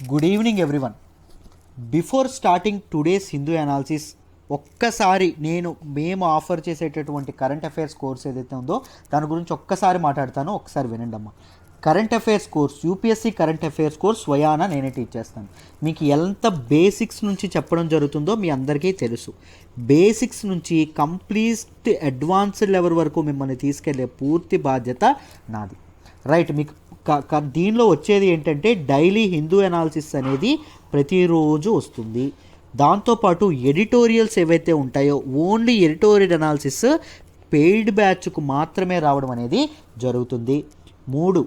Good evening everyone. Before starting today's Hindu analysis ఒక్కసారి మేము offer చేసేటటువంటి కరెంట్ అఫైర్స్ కోర్స్ ఏదైతే ఉందో దాని గురించి ఒక్కసారి మాట్లాడతాను, ఒక్కసారి వినండి అమ్మా. Current affairs course, UPSC current affairs course స్వయానా నేనే టీచ్ చేస్తాను. మీకు ఎంత బేసిక్స్ నుంచి చెప్పడం జరుగుతుందో మీ అందరికీ తెలుసు. బేసిక్స్ నుంచి కంప్లీట్ అడ్వాన్స్డ్ లెవెల్ వరకు మిమ్మల్ని తీసుకెళ్లే పూర్తి బాధ్యత నాది. రైట్, మీకు దీనిలో వచ్చేది ఏంటంటే డైలీ హిందూ అనాలిసిస్ అనేది ప్రతిరోజు వస్తుంది. దాంతోపాటు ఎడిటోరియల్స్ ఏవైతే ఉంటాయో ఓన్లీ ఎడిటోరియల్ అనాలిసిస్ పెయిడ్ బ్యాచ్కు మాత్రమే రావడం అనేది జరుగుతుంది. 3,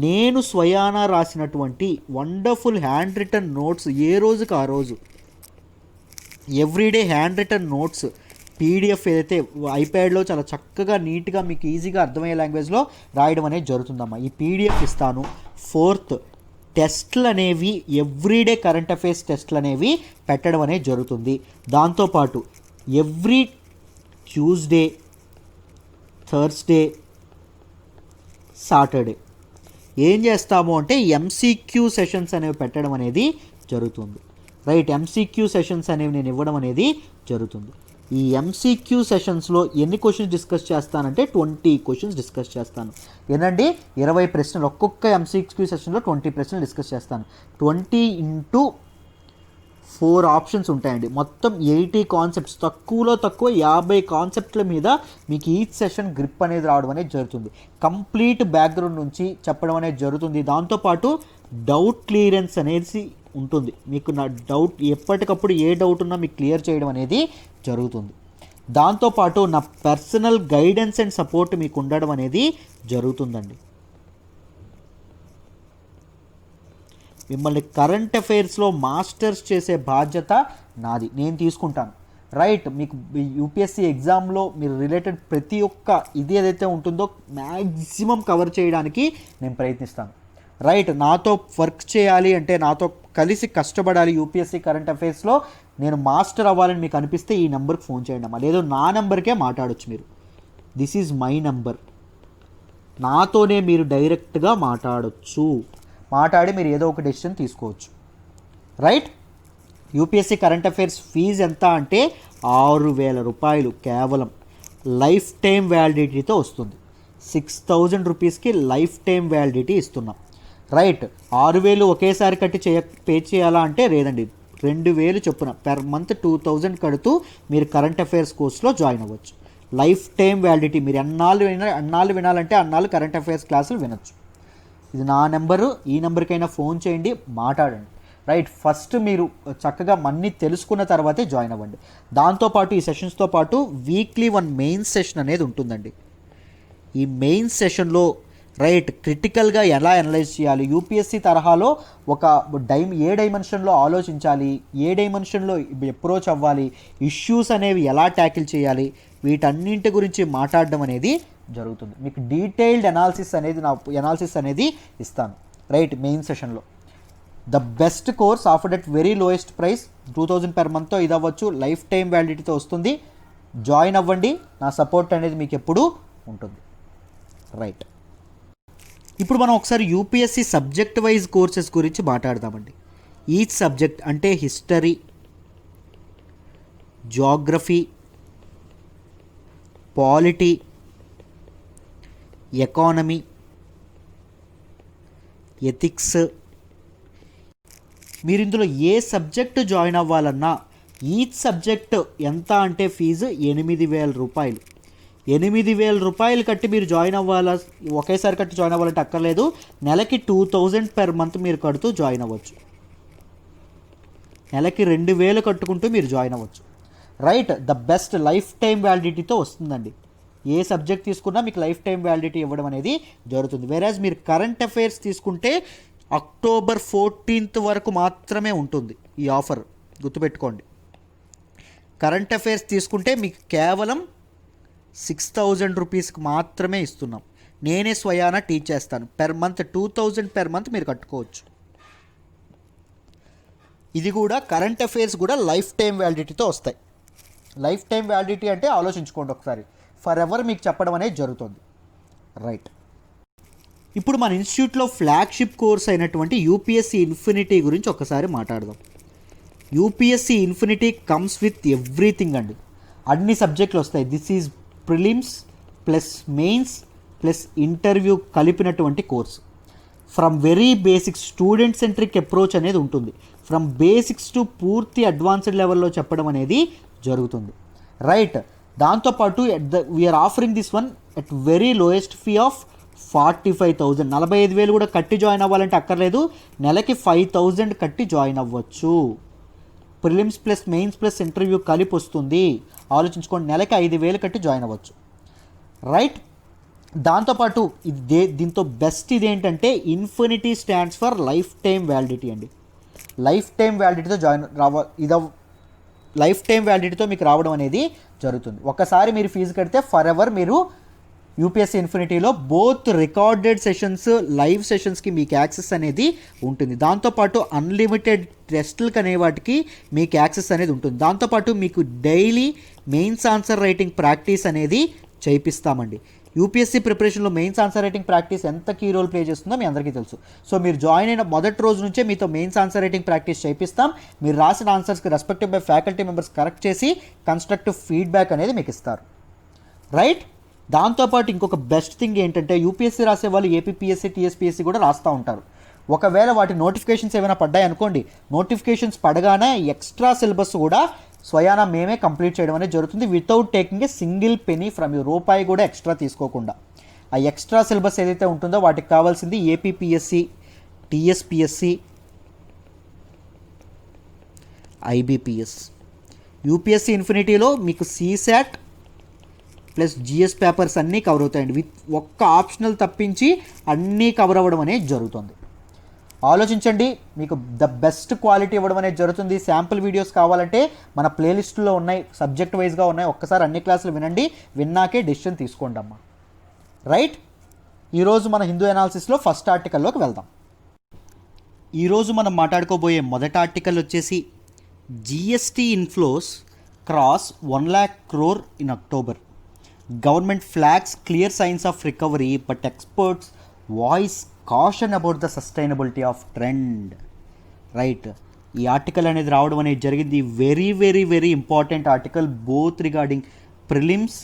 నేను స్వయానా రాసినటువంటి వండర్ఫుల్ హ్యాండ్ రిటన్ నోట్స్ ఏ రోజుకి ఆ రోజు everyday hand written notes PDF ఏదైతే ఐప్యాడ్లో చాలా చక్కగా నీట్గా మీకు ఈజీగా అర్థమయ్యే లాంగ్వేజ్లో రాయడం అనేది జరుగుతుందమ్మా. ఈ పీడిఎఫ్ ఇస్తాను. 4th, టెస్ట్లు అనేవి ఎవ్రీడే కరెంట్ అఫైర్స్ టెస్ట్లు అనేవి పెట్టడం అనేది జరుగుతుంది. దాంతోపాటు ఎవ్రీ ట్యూస్డే, థర్స్డే, సాటర్డే ఏం చేస్తాము అంటే ఎంసీక్యూ సెషన్స్ అనేవి పెట్టడం అనేది జరుగుతుంది. రైట్, ఎంసీక్యూ సెషన్స్ అనేవి నేను ఇవ్వడం అనేది జరుగుతుంది. ఈ ఎంసీక్యూ సెషన్స్లో ఎన్ని క్వశ్చన్స్ డిస్కస్ చేస్తానంటే 20 క్వశ్చన్స్ డిస్కస్ చేస్తాను. ఏంటండి, 20 ప్రశ్నలు. ఒక్కొక్క ఎంసీక్యూ సెషన్లో 20 ప్రశ్నలు డిస్కస్ చేస్తాను. 20 × 4 ఆప్షన్స్ ఉంటాయండి. మొత్తం 80 కాన్సెప్ట్స్, తక్కువలో తక్కువ 50 కాన్సెప్ట్ల మీద మీకు ఈచ్ సెషన్ గ్రిప్ అనేది రావడం అనేది జరుగుతుంది. కంప్లీట్ బ్యాక్గ్రౌండ్ నుంచి చెప్పడం అనేది జరుగుతుంది. దాంతోపాటు డౌట్ క్లియరెన్స్ అనేది ఉంటుంది. మీకు నా డౌట్ ఎప్పటికప్పుడు ఏ డౌట్ ఉన్నా మీకు క్లియర్ చేయడం అనేది జరుగుతుంది. దాంతోపాటు నా పర్సనల్ గైడెన్స్ అండ్ సపోర్ట్ మీకు ఉండడం అనేది జరుగుతుందండి. మిమ్మల్ని కరెంట్ అఫైర్స్లో మాస్టర్స్ చేసే బాధ్యత నాది, నేను తీసుకుంటాను. రైట్, మీకు యూపీఎస్సీ ఎగ్జామ్లో మీరు రిలేటెడ్ ప్రతి ఒక్క ఇది ఏదైతే ఉంటుందో మ్యాక్సిమం కవర్ చేయడానికి నేను ప్రయత్నిస్తాను. రైట్, నాతో వర్క్ చేయాలి అంటే, నాతో కలిసి కష్టపడాలి యూపీఎస్సీ కరెంట్ అఫైర్స్లో నేను మాస్టర్ అవ్వాలని మీకు అనిపిస్తే ఈ నెంబర్కి ఫోన్ చేయండి అమ్మా. లేదు నా నెంబర్కే మాట్లాడొచ్చు మీరు. This is my number. నాతోనే మీరు డైరెక్ట్గా మాట్లాడి మీరు ఏదో ఒక డెసిషన్ తీసుకోవచ్చు. Right, UPSC current affairs fees ఎంత అంటే 6,000 రూపాయలు కేవలం. లైఫ్ టైం వ్యాలిడిటీతో వస్తుంది. 6,000 రూపీస్కి లైఫ్ టైం వ్యాలిడిటీ ఇస్తున్నాం. రైట్, 6,000 ఒకేసారి కట్టి పే చేయాలా అంటే లేదండి, 2,000 చొప్పున పెర్ మంత్ 2,000 కడుతూ మీరు కరెంట్ అఫైర్స్ కోర్స్లో జాయిన్ అవ్వచ్చు. Life time validity. మీరు అన్నాళ్ళు వినాలంటే అన్నాళ్ళు కరెంట్ అఫైర్స్ క్లాసులు వినొచ్చు. ఇది నా నెంబరు. ఈ నెంబర్కైనా ఫోన్ చేయండి, మాట్లాడండి. రైట్, ఫస్ట్ మీరు చక్కగా అన్నీ తెలుసుకున్న తర్వాతే జాయిన్ అవ్వండి. దాంతోపాటు ఈ సెషన్స్తో పాటు వీక్లీ 1 మెయిన్ సెషన్ అనేది ఉంటుందండి. ఈ మెయిన్ సెషన్లో రైట్ క్రిటికల్గా ఎలా అనలైజ్ చేయాలి, యూపీఎస్సీ తరహాలో ఒక ఏ డైమెన్షన్లో ఆలోచించాలి, ఏ డైమెన్షన్లో అప్రోచ్ అవ్వాలి, ఇష్యూస్ అనేవి ఎలా ట్యాకిల్ చేయాలి, వీటన్నింటి గురించి మాట్లాడడం అనేది జరుగుతుంది. మీకు డీటెయిల్డ్ అనాలిసిస్ అనేది ఇస్తాను. రైట్, మెయిన్ సెషన్లో the best course offered at very lowest price 2,000 per monthతో ఇది అవ్వచ్చు. లైఫ్ టైం వ్యాలిడిటీతో వస్తుంది. జాయిన్ అవ్వండి. నా సపోర్ట్ అనేది మీకు ఎప్పుడూ ఉంటుంది. రైట్, ఇప్పుడు మనం ఒకసారి యూపీఎస్సీ సబ్జెక్ట్ వైజ్ కోర్సెస్ గురించి మాట్లాడదామండి. ఈచ్ సబ్జెక్ట్ అంటే history, geography, polity, economy, ethics. మీరు ఇందులో ఏ సబ్జెక్టు జాయిన్ అవ్వాలన్నా ఈచ్ సబ్జెక్ట్ ఎంత అంటే ఫీజు 8,000 రూపాయలు. 8,000 రూపాయలు కట్టి మీరు జాయిన్ అవ్వాలా, ఒకేసారి కట్టి జాయిన్ అవ్వాలంటే అక్కర్లేదు. నెలకి 2,000 per month మీరు కడుతూ జాయిన్ అవ్వచ్చు. నెలకి 2,000 కట్టుకుంటూ మీరు జాయిన్ అవ్వచ్చు. Right, the best lifetime వ్యాలిడిటీతో వస్తుందండి. ఏ సబ్జెక్ట్ తీసుకున్నా మీకు లైఫ్ టైం వ్యాలిడిటీ ఇవ్వడం అనేది జరుగుతుంది. వేరాజ్ మీరు కరెంట్ అఫైర్స్ తీసుకుంటే October 14th వరకు మాత్రమే ఉంటుంది ఈ ఆఫర్, గుర్తుపెట్టుకోండి. కరెంట్ అఫైర్స్ తీసుకుంటే మీకు కేవలం 6,000 రూపీస్కి మాత్రమే ఇస్తున్నాం. నేనే స్వయానా టీచ్ చేస్తాను. పెర్ మంత్ 2,000 per month మీరు కట్టుకోవచ్చు. ఇది కూడా కరెంట్ అఫైర్స్ కూడా లైఫ్ టైం వ్యాలిడిటీతో వస్తాయి. లైఫ్ టైం వ్యాలిడిటీ అంటే ఆలోచించుకోండి ఒకసారి, ఫర్ ఎవర్ మీకు చెప్పడం అనేది జరుగుతుంది. రైట్, ఇప్పుడు మన ఇన్స్టిట్యూట్లో ఫ్లాగ్షిప్ కోర్స్ అయినటువంటి యూపీఎస్సీ ఇన్ఫినిటీ గురించి ఒకసారి మాట్లాడదాం. UPSC infinity comes with everything అండి, అన్ని సబ్జెక్టులు వస్తాయి. This is prelims plus mains plus interview కలిపినటువంటి course. From very basics student centric approach అనేది ఉంటుంది. ఫ్రమ్ బేసిక్స్ టు పూర్తి అడ్వాన్స్డ్ లెవెల్లో చెప్పడం అనేది జరుగుతుంది, రైట్. దాంతోపాటు we're offering this one at very lowest fee of 45,000. 45,000 కూడా కట్టి జాయిన్ అవ్వాలంటే అక్కర్లేదు, నెలకి 5,000 కట్టి జాయిన్ అవ్వచ్చు. Prelims plus mains plus interview కలిపి వస్తుంది. ఆలోచించుకోండి, నెలకి 5,000 కట్టి జాయిన్ అవ్వచ్చు, రైట్. దాంతోపాటు దీంతో బెస్ట్ ఇది ఏంటంటే Infinity stands for lifetime validity అండి. లైఫ్ టైం వ్యాలిడిటీతో లైఫ్ టైం వ్యాలిడిటీతో మీకు రావడం అనేది జరుగుతుంది. ఒకసారి మీరు ఫీజు కడితే ఫర్ ఎవర్ మీరు యూపీఎస్సీ ఇన్ఫినిటీలో బోత్ రికార్డెడ్ సెషన్స్ లైవ్ సెషన్స్కి మీకు యాక్సెస్ అనేది ఉంటుంది. దాంతోపాటు అన్లిమిటెడ్ టెస్టులకు అనే వాటికి మీకు యాక్సెస్ అనేది ఉంటుంది. దాంతోపాటు మీకు daily mains answer writing practice అనేది చేయిస్తామండి. యూపీఎస్సీ ప్రిపరేషన్లో మెయిన్స్ ఆన్సర్ రైటింగ్ ప్రాక్టీస్ ఎంత కీ రోల్ ప్లే చేస్తుందో మీ అందరికీ తెలుసు. సో మీరు జాయిన్ అయిన మొదటి రోజు నుంచే మీతో మెయిన్స్ ఆన్సర్ రైటింగ్ ప్రాక్టీస్ చేయిస్తాం. మీరు రాసిన ఆన్సర్స్కి respective by faculty members correct చేసి కన్స్ట్రక్టివ్ ఫీడ్బ్యాక్ అనేది మీకు ఇస్తారు, రైట్. దాంతోపాటు ఇంకొక బెస్ట్ థింగ్ ఏంటంటే యూపీఎస్సీ రాసే వాళ్ళు ఏపీపీఎస్సీ టీఎస్పీఎస్సీ కూడా రాస్తూ ఉంటారు. ఒకవేళ వాటి నోటిఫికేషన్స్ ఏమైనా పడ్డాయి అనుకోండి, నోటిఫికేషన్స్ పడగానే ఎక్స్ట్రా సిలబస్ కూడా స్వయానా మేమే కంప్లీట్ చేయడం అనేది జరుగుతుంది without taking a single penny from you. రూపాయి కూడా ఎక్స్ట్రా తీసుకోకుండా. ఆ ఎక్స్ట్రా సిలబస్ ఏదైతే ఉంటుందో వాటికి కావాల్సింది ఏపీపీఎస్సీ, టీఎస్పీఎస్సీ, ఐబీపీఎస్. యూపీఎస్సీ ఇన్ఫినిటీలో మీకు సీసాట్ ప్లస్ జిఎస్ పేపర్స్ అన్నీ కవర్ అవుతాయండి. విత్ ఒక్క ఆప్షనల్ తప్పించి అన్నీ కవర్ అవ్వడం అనేది జరుగుతుంది. ఆలోచించండి, మీకు ద బెస్ట్ క్వాలిటీ ఇవ్వడం అనేది జరుగుతుంది. శాంపుల్ వీడియోస్ కావాలంటే మన ప్లేలిస్టులో ఉన్నాయి, సబ్జెక్ట్ వైజ్గా ఉన్నాయి. ఒక్కసారి అన్ని క్లాసులు వినండి, విన్నాకే డెసిషన్ తీసుకోండి అమ్మా, రైట్. ఈరోజు మన హిందూ అనాలిసిస్లో ఫస్ట్ ఆర్టికల్లోకి వెళ్దాం. ఈరోజు మనం మాట్లాడుకోబోయే మొదటి ఆర్టికల్ వచ్చేసి GST inflows cross 1 lakh crore in October. Government flags clear science of recovery but experts voice caution about the sustainability of trend, right. ఈ ఆర్టికల్ అనేది రావడం అనేది జరిగింది. Very very very important article both regarding prelims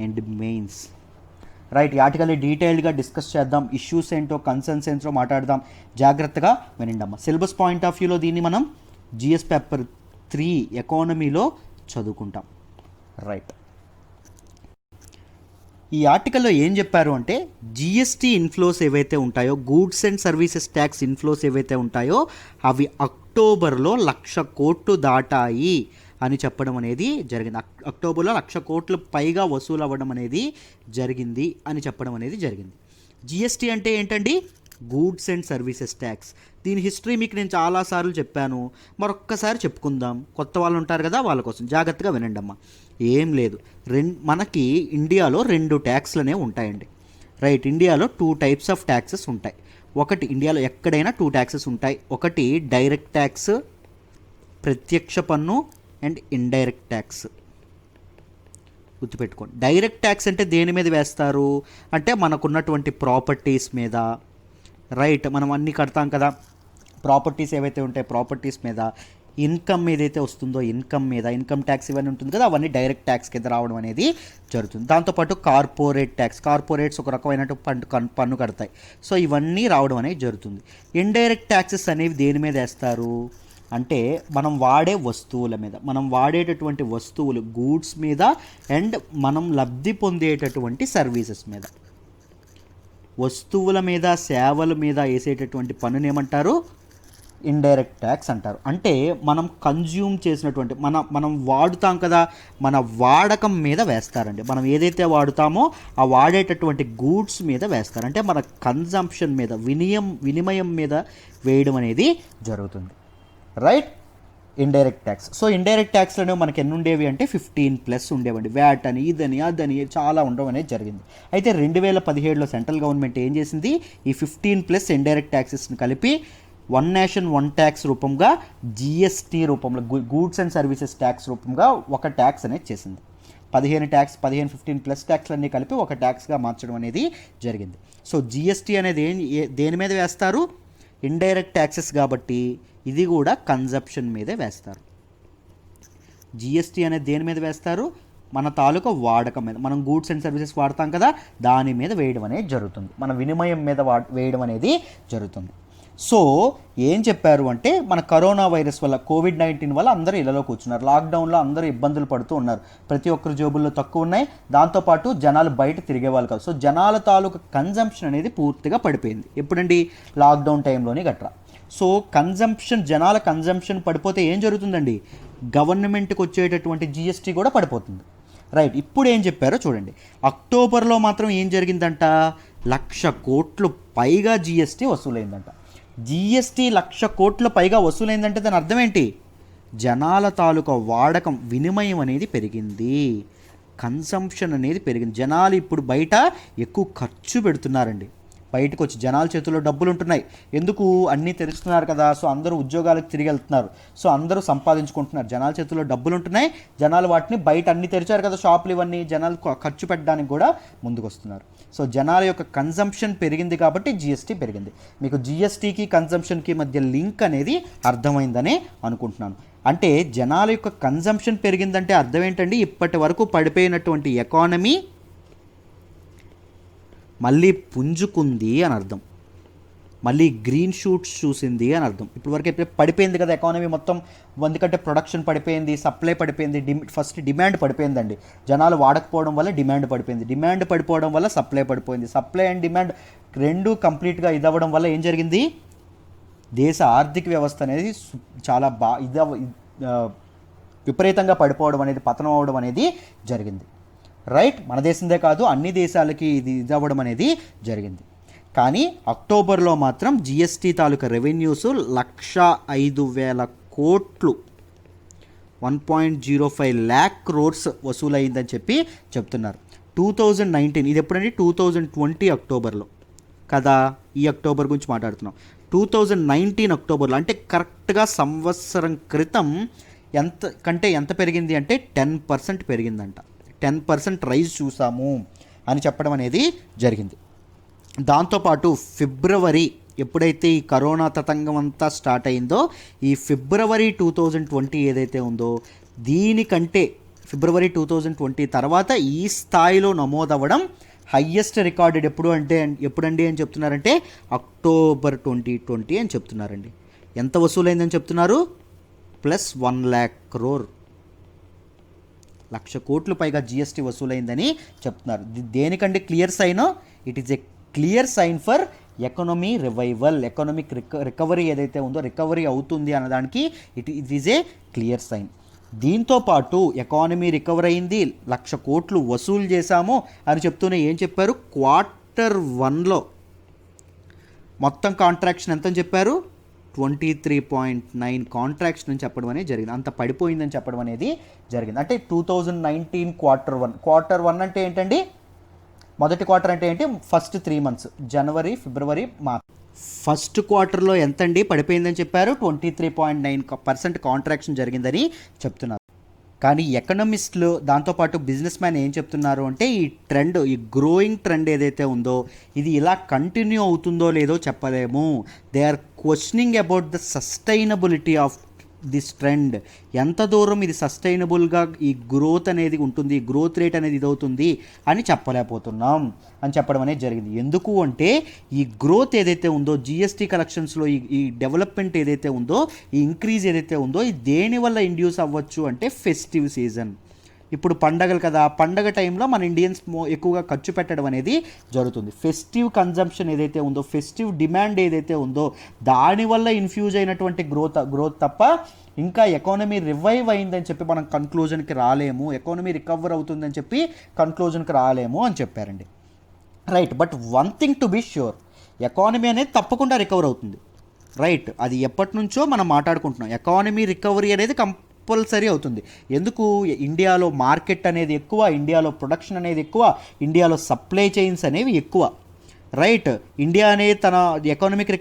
and mains, right. ఈ ఆర్టికల్ని డీటెయిల్డ్గా discuss చేద్దాం. Issues ఏంటో concerns ఏంటో మాట్లాడదాం. జాగ్రత్తగా వినండమ్మా. సిలబస్ పాయింట్ ఆఫ్ వ్యూలో దీన్ని మనం జిఎస్ పేపర్ 3 ఎకానమీలో చదువుకుంటాం, రైట్. ఈ ఆర్టికల్లో ఏం చెప్పారు అంటే జిఎస్టీ ఇన్ఫ్లోస్ ఏవైతే ఉంటాయో, goods and services tax inflows ఏవైతే ఉంటాయో అవి అక్టోబర్లో 1,00,000 కోట్లు దాటాయి అని చెప్పడం అనేది జరిగింది. అక్టోబర్లో 1,00,000 కోట్లు పైగా వసూలు అవ్వడం అనేది జరిగింది అని చెప్పడం అనేది జరిగింది. జిఎస్టీ అంటే ఏంటండి? Goods and services tax. దీని హిస్టరీ మీకు నేను చాలాసార్లు చెప్పాను, మరొక్కసారి చెప్పుకుందాం. కొత్త వాళ్ళు ఉంటారు కదా, వాళ్ళ కోసం జాగ్రత్తగా వినండి అమ్మా. ఏం లేదు, మనకి ఇండియాలో 2 ట్యాక్స్లనే ఉంటాయండి, రైట్. ఇండియాలో 2 types ఆఫ్ ట్యాక్సెస్ ఉంటాయి. ఒకటి ఇండియాలో ఎక్కడైనా 2 ట్యాక్సెస్ ఉంటాయి. ఒకటి డైరెక్ట్ ట్యాక్స్, ప్రత్యక్ష పన్ను, అండ్ ఇండైరెక్ట్ ట్యాక్స్. గుర్తుపెట్టుకోండి. డైరెక్ట్ ట్యాక్స్ అంటే దేని మీద వేస్తారు అంటే మనకున్నటువంటి ప్రాపర్టీస్ మీద, రైట్. మనం అన్నీ కడతాం కదా, ప్రాపర్టీస్ ఏవైతే ఉంటాయి ప్రాపర్టీస్ మీద, ఇన్కమ్ ఏదైతే వస్తుందో ఇన్కమ్ మీద, ఇన్కమ్ ట్యాక్స్ ఇవన్నీ ఉంటుంది కదా, అవన్నీ డైరెక్ట్ ట్యాక్స్ కింద రావడం అనేది జరుగుతుంది. దాంతోపాటు కార్పొరేట్ ట్యాక్స్, కార్పొరేట్స్ ఒక రకమైన పన్ను కడతాయి. సో ఇవన్నీ రావడం అనేది జరుగుతుంది. ఇండైరెక్ట్ ట్యాక్సెస్ అనేవి దేని మీద వేస్తారు అంటే మనం వాడే వస్తువుల మీద, మనం వాడేటటువంటి వస్తువులు గూడ్స్ మీద, అండ్ మనం లబ్ధి పొందేటటువంటి సర్వీసెస్ మీద. వస్తువుల మీద సేవల మీద వేసేటటువంటి పన్నుని ఏమంటారు? ఇండైరెక్ట్ ట్యాక్స్ అంటారు. అంటే మనం కన్జ్యూమ్ చేసినటువంటి మనం వాడుతాం కదా, మన వాడకం మీద వేస్తారండి. మనం ఏదైతే వాడుతామో ఆ వాడేటటువంటి గూడ్స్ మీద వేస్తారు. అంటే మన కన్జంప్షన్ మీద, వినిమయం మీద వేయడం అనేది జరుగుతుంది, right. Indirect tax. So indirect ట్యాక్స్లు అనేవి మనకి ఎన్ని ఉండేవి అంటే 15+ ఉండేవండి. వ్యాట్ అని, ఇదని, అదని చాలా ఉండడం అనేది జరిగింది. అయితే 2017లో సెంట్రల్ గవర్నమెంట్ ఏం చేసింది, ఈ 15+ ఇండైరెక్ట్ ట్యాక్సెస్ని కలిపి 1 నేషన్ 1 ట్యాక్స్ రూపంగా, జిఎస్టీ రూపంలో, గూడ్స్ అండ్ సర్వీసెస్ ట్యాక్స్ రూపంగా ఒక ట్యాక్స్ అనేది చేసింది. 15 ట్యాక్స్ 15 ప్లస్ ట్యాక్స్లన్నీ కలిపి ఒక ట్యాక్స్గా మార్చడం అనేది జరిగింది. సో జిఎస్టీ అనేది దేని మీద వేస్తారు? ఇండైరెక్ట్ ట్యాక్సెస్ కాబట్టి ఇది కూడా కన్జంప్షన్ మీదే వేస్తారు. జిఎస్టీ అనేది దేని మీద వేస్తారు? మన తాలూకా వాడకం మీద, మనం గూడ్స్ అండ్ సర్వీసెస్ వాడతాం కదా, దాని మీద వేయడం అనేది జరుగుతుంది, మన వినిమయం మీద వేయడం అనేది జరుగుతుంది. సో ఏం చెప్పారు అంటే, మన కరోనా వైరస్ వల్ల, కోవిడ్-19 వల్ల అందరూ ఇళ్లలో కూర్చున్నారు, లాక్డౌన్లో అందరూ ఇబ్బందులు పడుతూ ఉన్నారు, ప్రతి ఒక్కరి జోబుల్లో తక్కువ ఉన్నాయి, దాంతోపాటు జనాలు బయట తిరిగేవాళ్ళు కాదు. సో జనాల తాలూకా కన్జంప్షన్ అనేది పూర్తిగా పడిపోయింది. ఎప్పుడండి? లాక్డౌన్ టైంలోని గట్రా. సో జనాల కన్జంప్షన్ పడిపోతే ఏం జరుగుతుందండి? గవర్నమెంట్కి వచ్చేటటువంటి జిఎస్టీ కూడా పడిపోతుంది. రైట్, ఇప్పుడు ఏం చెప్పారో చూడండి. అక్టోబర్లో మాత్రం ఏం జరిగిందంట? 1,00,000 కోట్లు పైగా జిఎస్టీ వసూలైందంట. జిఎస్టీ 1,00,000 కోట్ల పైగా వసూలైందంటే దాని అర్థం ఏంటి? జనాల తాలూకా వాడకం, వినిమయం అనేది పెరిగింది, కన్సంప్షన్ అనేది పెరిగింది. జనాలు ఇప్పుడు బయట ఎక్కువ ఖర్చు పెడుతున్నారండి. బయటకు వచ్చి జనాల చేతుల్లో డబ్బులు ఉంటున్నాయి. ఎందుకు? అన్నీ తెరుస్తున్నారు కదా, సో అందరూ ఉద్యోగాలకు తిరిగి వెళ్తున్నారు, సో అందరూ సంపాదించుకుంటున్నారు, జనాల చేతుల్లో డబ్బులు ఉంటున్నాయి, జనాలు వాటిని బయట అన్నీ తెరిచారు కదా షాపులు, ఇవన్నీ జనాలు ఖర్చు పెట్టడానికి కూడా ముందుకు వస్తున్నారు. సో జనాల యొక్క కన్జంప్షన్ పెరిగింది కాబట్టి జిఎస్టీ పెరిగింది. మీకు జిఎస్టీకి కన్జంప్షన్కి మధ్య లింక్ అనేది అర్థమైందని అనుకుంటున్నాను. అంటే జనాల యొక్క కన్జంప్షన్ పెరిగిందంటే అర్థం ఏంటండి? ఇప్పటి వరకు పడిపోయినటువంటి ఎకానమీ మళ్ళీ పుంజుకుంది అని అర్థం, మళ్ళీ గ్రీన్ షూట్స్ చూసింది అని అర్థం. ఇప్పటివరకు ఎప్పుడు పడిపోయింది కదా ఎకానమీ మొత్తం, ఎందుకంటే ప్రొడక్షన్ పడిపోయింది, సప్లై పడిపోయింది, ఫస్ట్ డిమాండ్ పడిపోయిందండి. జనాలు వాడకపోవడం వల్ల డిమాండ్ పడిపోయింది, డిమాండ్ పడిపోవడం వల్ల సప్లై పడిపోయింది, సప్లై అండ్ డిమాండ్ రెండు కంప్లీట్గా ఇదవ్వడం వల్ల ఏం జరిగింది? దేశ ఆర్థిక వ్యవస్థ అనేది చాలా విపరీతంగా పడిపోవడం అనేది, పతనం అవ్వడం అనేది జరిగింది. రైట్, మన దేశందే కాదు అన్ని దేశాలకి ఇది అవ్వడం అనేది జరిగింది. కానీ అక్టోబర్లో మాత్రం జిఎస్టీ తాలూకా రెవెన్యూస్ 1,05,000 కోట్లు 1.05 lakh crores వసూలైందని చెప్పి చెప్తున్నారు. 2019 ఇది ఎప్పుడండి? 2020 అక్టోబర్లో కదా, ఈ అక్టోబర్ గురించి మాట్లాడుతున్నాం. 2019 అక్టోబర్లో అంటే కరెక్ట్గా సంవత్సరం క్రితం ఎంత పెరిగింది అంటే 10% పెరిగిందంట. 10% రైజ్ చూసాము అని చెప్పడం అనేది జరిగింది. దాంతోపాటు ఫిబ్రవరి ఎప్పుడైతే ఈ కరోనా తతంగం అంతా స్టార్ట్ అయిందో, ఈ ఫిబ్రవరి 2020 ఏదైతే ఉందో దీనికంటే ఫిబ్రవరి 2020 తర్వాత ఈ స్థాయిలో నమోదవ్వడం హయ్యెస్ట్ రికార్డెడ్ ఎప్పుడండి అని చెప్తున్నారంటే అక్టోబర్ 2020 అని చెప్తున్నారండి. ఎంత వసూలైందని చెప్తున్నారు? +1 lakh crore, 1,00,000 కోట్లు పైగా జిఎస్టీ వసూలైందని చెప్తున్నారు. దేనికంటే clear sign? It is a clear sign for economy revival. Economic recovery ఏదైతే ఉందో, రికవరీ అవుతుంది అన్నదానికి it is a clear sign. దీంతో పాటు ఎకానమీ రికవర్ అయింది, 1,00,000 కోట్లు వసూలు చేశాము అని చెప్తూనే ఏం చెప్పారు? Q1లో మొత్తం కాంట్రాక్షన్ ఎంతని చెప్పారు? 23.9 కాంట్రాక్ట్స్ అని చెప్పడం అనేది జరిగింది. అంత పడిపోయిందని చెప్పడం అనేది జరిగింది. అంటే 2019 Q1 అంటే ఏంటండి? మొదటి క్వార్టర్ అంటే ఏంటి? ఫస్ట్ 3 months, జనవరి, ఫిబ్రవరి, మార్చ్. ఫస్ట్ క్వార్టర్లో ఎంతండి పడిపోయిందని చెప్పారు? 23.9% కాంట్రాక్షన్ జరిగిందని చెప్తున్నారు. కానీ ఎకనమిస్టులు, దాంతోపాటు బిజినెస్ మ్యాన్ ఏం చెప్తున్నారు అంటే, ఈ గ్రోయింగ్ ట్రెండ్ ఏదైతే ఉందో ఇది ఇలా కంటిన్యూ అవుతుందో లేదో చెప్పలేము. They are questioning about the sustainability of this trend. ఎంత దూరం ఇది సస్టైనబుల్గా ఈ గ్రోత్ అనేది ఉంటుంది, గ్రోత్ రేట్ అనేది ఇదవుతుంది అని చెప్పలేకపోతున్నాం అని చెప్పడం అనేది జరిగింది. ఎందుకు అంటే ఈ గ్రోత్ ఏదైతే ఉందో, జిఎస్టీ కలెక్షన్స్లో ఈ డెవలప్మెంట్ ఏదైతే ఉందో, ఈ ఇంక్రీజ్ ఏదైతే ఉందో, ఇది దేనివల్ల ఇండ్యూస్ అవ్వచ్చు అంటే ఫెస్టివ్ సీజన్. ఇప్పుడు పండగలు కదా, పండగ టైంలో మన ఇండియన్స్ ఎక్కువగా ఖర్చు పెట్టడం అనేది జరుగుతుంది. ఫెస్టివ్ కన్జంప్షన్ ఏదైతే ఉందో, ఫెస్టివ్ డిమాండ్ ఏదైతే ఉందో, దానివల్ల ఇన్ఫ్యూజ్ అయినటువంటి గ్రోత్ తప్ప ఇంకా ఎకానమీ రివైవ్ అయిందని చెప్పి మనం కన్క్లూజన్కి రాలేము, ఎకానమీ రికవర్ అవుతుందని చెప్పి కన్క్లూజన్కి రాలేము అని చెప్పారండి. Right, but one thing to be sure, economy అనేది తప్పకుండా రికవర్ అవుతుంది. రైట్, అది ఎప్పటి నుంచో మనం మాట్లాడుకుంటున్నాం. ఎకానమీ రికవరీ అనేది కంపల్సరీ అవుతుంది. ఎందుకు? ఇండియాలో మార్కెట్ అనేది ఎక్కువ, ఇండియాలో ప్రొడక్షన్ అనేది ఎక్కువ, ఇండియాలో సప్లై చైన్స్ అనేవి ఎక్కువ. రైట్. ఇండియా అనే తన ఎకనామిక్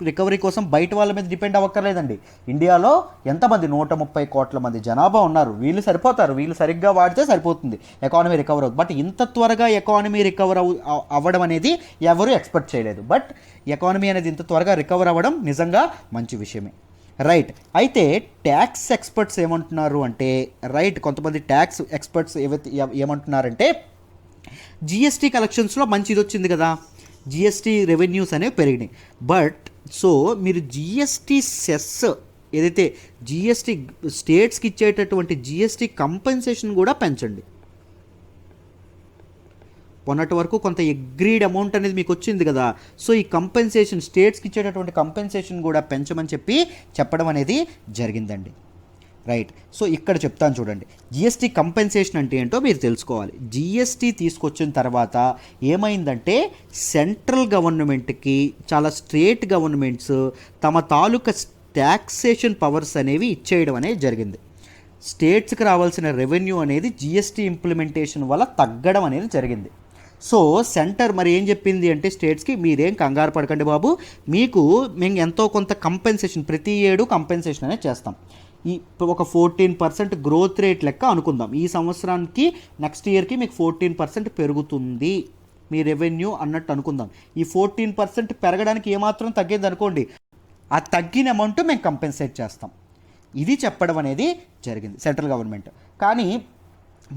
రికవరీ కోసం బయట వాళ్ళ మీద డిపెండ్ అవ్వక్కర్లేదండి. ఇండియాలో ఎంతమంది 130 కోట్ల మంది జనాభా ఉన్నారు, వీళ్ళు సరిపోతారు, వీళ్ళు సరిగ్గా వాడితే సరిపోతుంది ఎకానమీ రికవర్ అవుతుంది. బట్ ఇంత త్వరగా ఎకానమీ రికవర్ అవ్వడం అనేది ఎవరు ఎక్స్పెక్ట్ చేయలేదు. బట్ ఎకానమీ అనేది ఇంత త్వరగా రికవర్ అవ్వడం నిజంగా మంచి విషయమే. రైట్. అయితే ట్యాక్స్ ఎక్స్పర్ట్స్ ఏమంటున్నారు అంటే, రైట్, కొంతమంది ట్యాక్స్ ఎక్స్పర్ట్స్ ఏమంటున్నారంటే జిఎస్టీ కలెక్షన్స్లో మంచి ఇది వచ్చింది కదా, జిఎస్టీ రెవెన్యూస్ అనేవి పెరిగినాయి. బట్ సో మీరు జిఎస్టీ సెస్ ఏదైతే జిఎస్టీ స్టేట్స్కి ఇచ్చేటటువంటి జిఎస్టీ కంపెన్సేషన్ కూడా పెంచండి. మొన్నటి వరకు కొంత అగ్రీడ్ అమౌంట్ అనేది మీకు వచ్చింది కదా, సో ఈ కంపెన్సేషన్ స్టేట్స్కి ఇచ్చేటటువంటి కంపెన్సేషన్ కూడా పెంచమని చెప్పడం అనేది జరిగిందండి. రైట్. సో ఇక్కడ చెప్తాను చూడండి, జిఎస్టీ కంపెన్సేషన్ అంటే ఏంటో మీరు తెలుసుకోవాలి. జిఎస్టీ తీసుకొచ్చిన తర్వాత ఏమైందంటే సెంట్రల్ గవర్నమెంట్కి చాలా స్టేట్ గవర్నమెంట్స్ తమ తాలూకా ట్యాక్సేషన్ పవర్స్ అనేవి ఇచ్చేయడం అనేది జరిగింది. స్టేట్స్కి రావాల్సిన రెవెన్యూ అనేది జిఎస్టీ ఇంప్లిమెంటేషన్ వల్ల తగ్గడం అనేది జరిగింది. సో సెంటర్ మరి ఏం చెప్పింది అంటే స్టేట్స్కి, మీరేం కంగారు పడకండి బాబు, మేము ఎంతో కొంత కంపెన్సేషన్ ప్రతి ఏడు కంపెన్సేషన్ అనేది చేస్తాం. ఈ ఒక 14% గ్రోత్ రేట్ లెక్క అనుకుందాం. ఈ సంవత్సరానికి నెక్స్ట్ ఇయర్కి మీకు 14% పెరుగుతుంది మీ రెవెన్యూ అన్నట్టు అనుకుందాం. ఈ 14% పెరగడానికి ఏమాత్రం తగ్గింది అనుకోండి, ఆ తగ్గిన అమౌంట్ మేము కంపెన్సేట్ చేస్తాం. ఇది చెప్పడం అనేది జరిగింది సెంట్రల్ గవర్నమెంట్. కానీ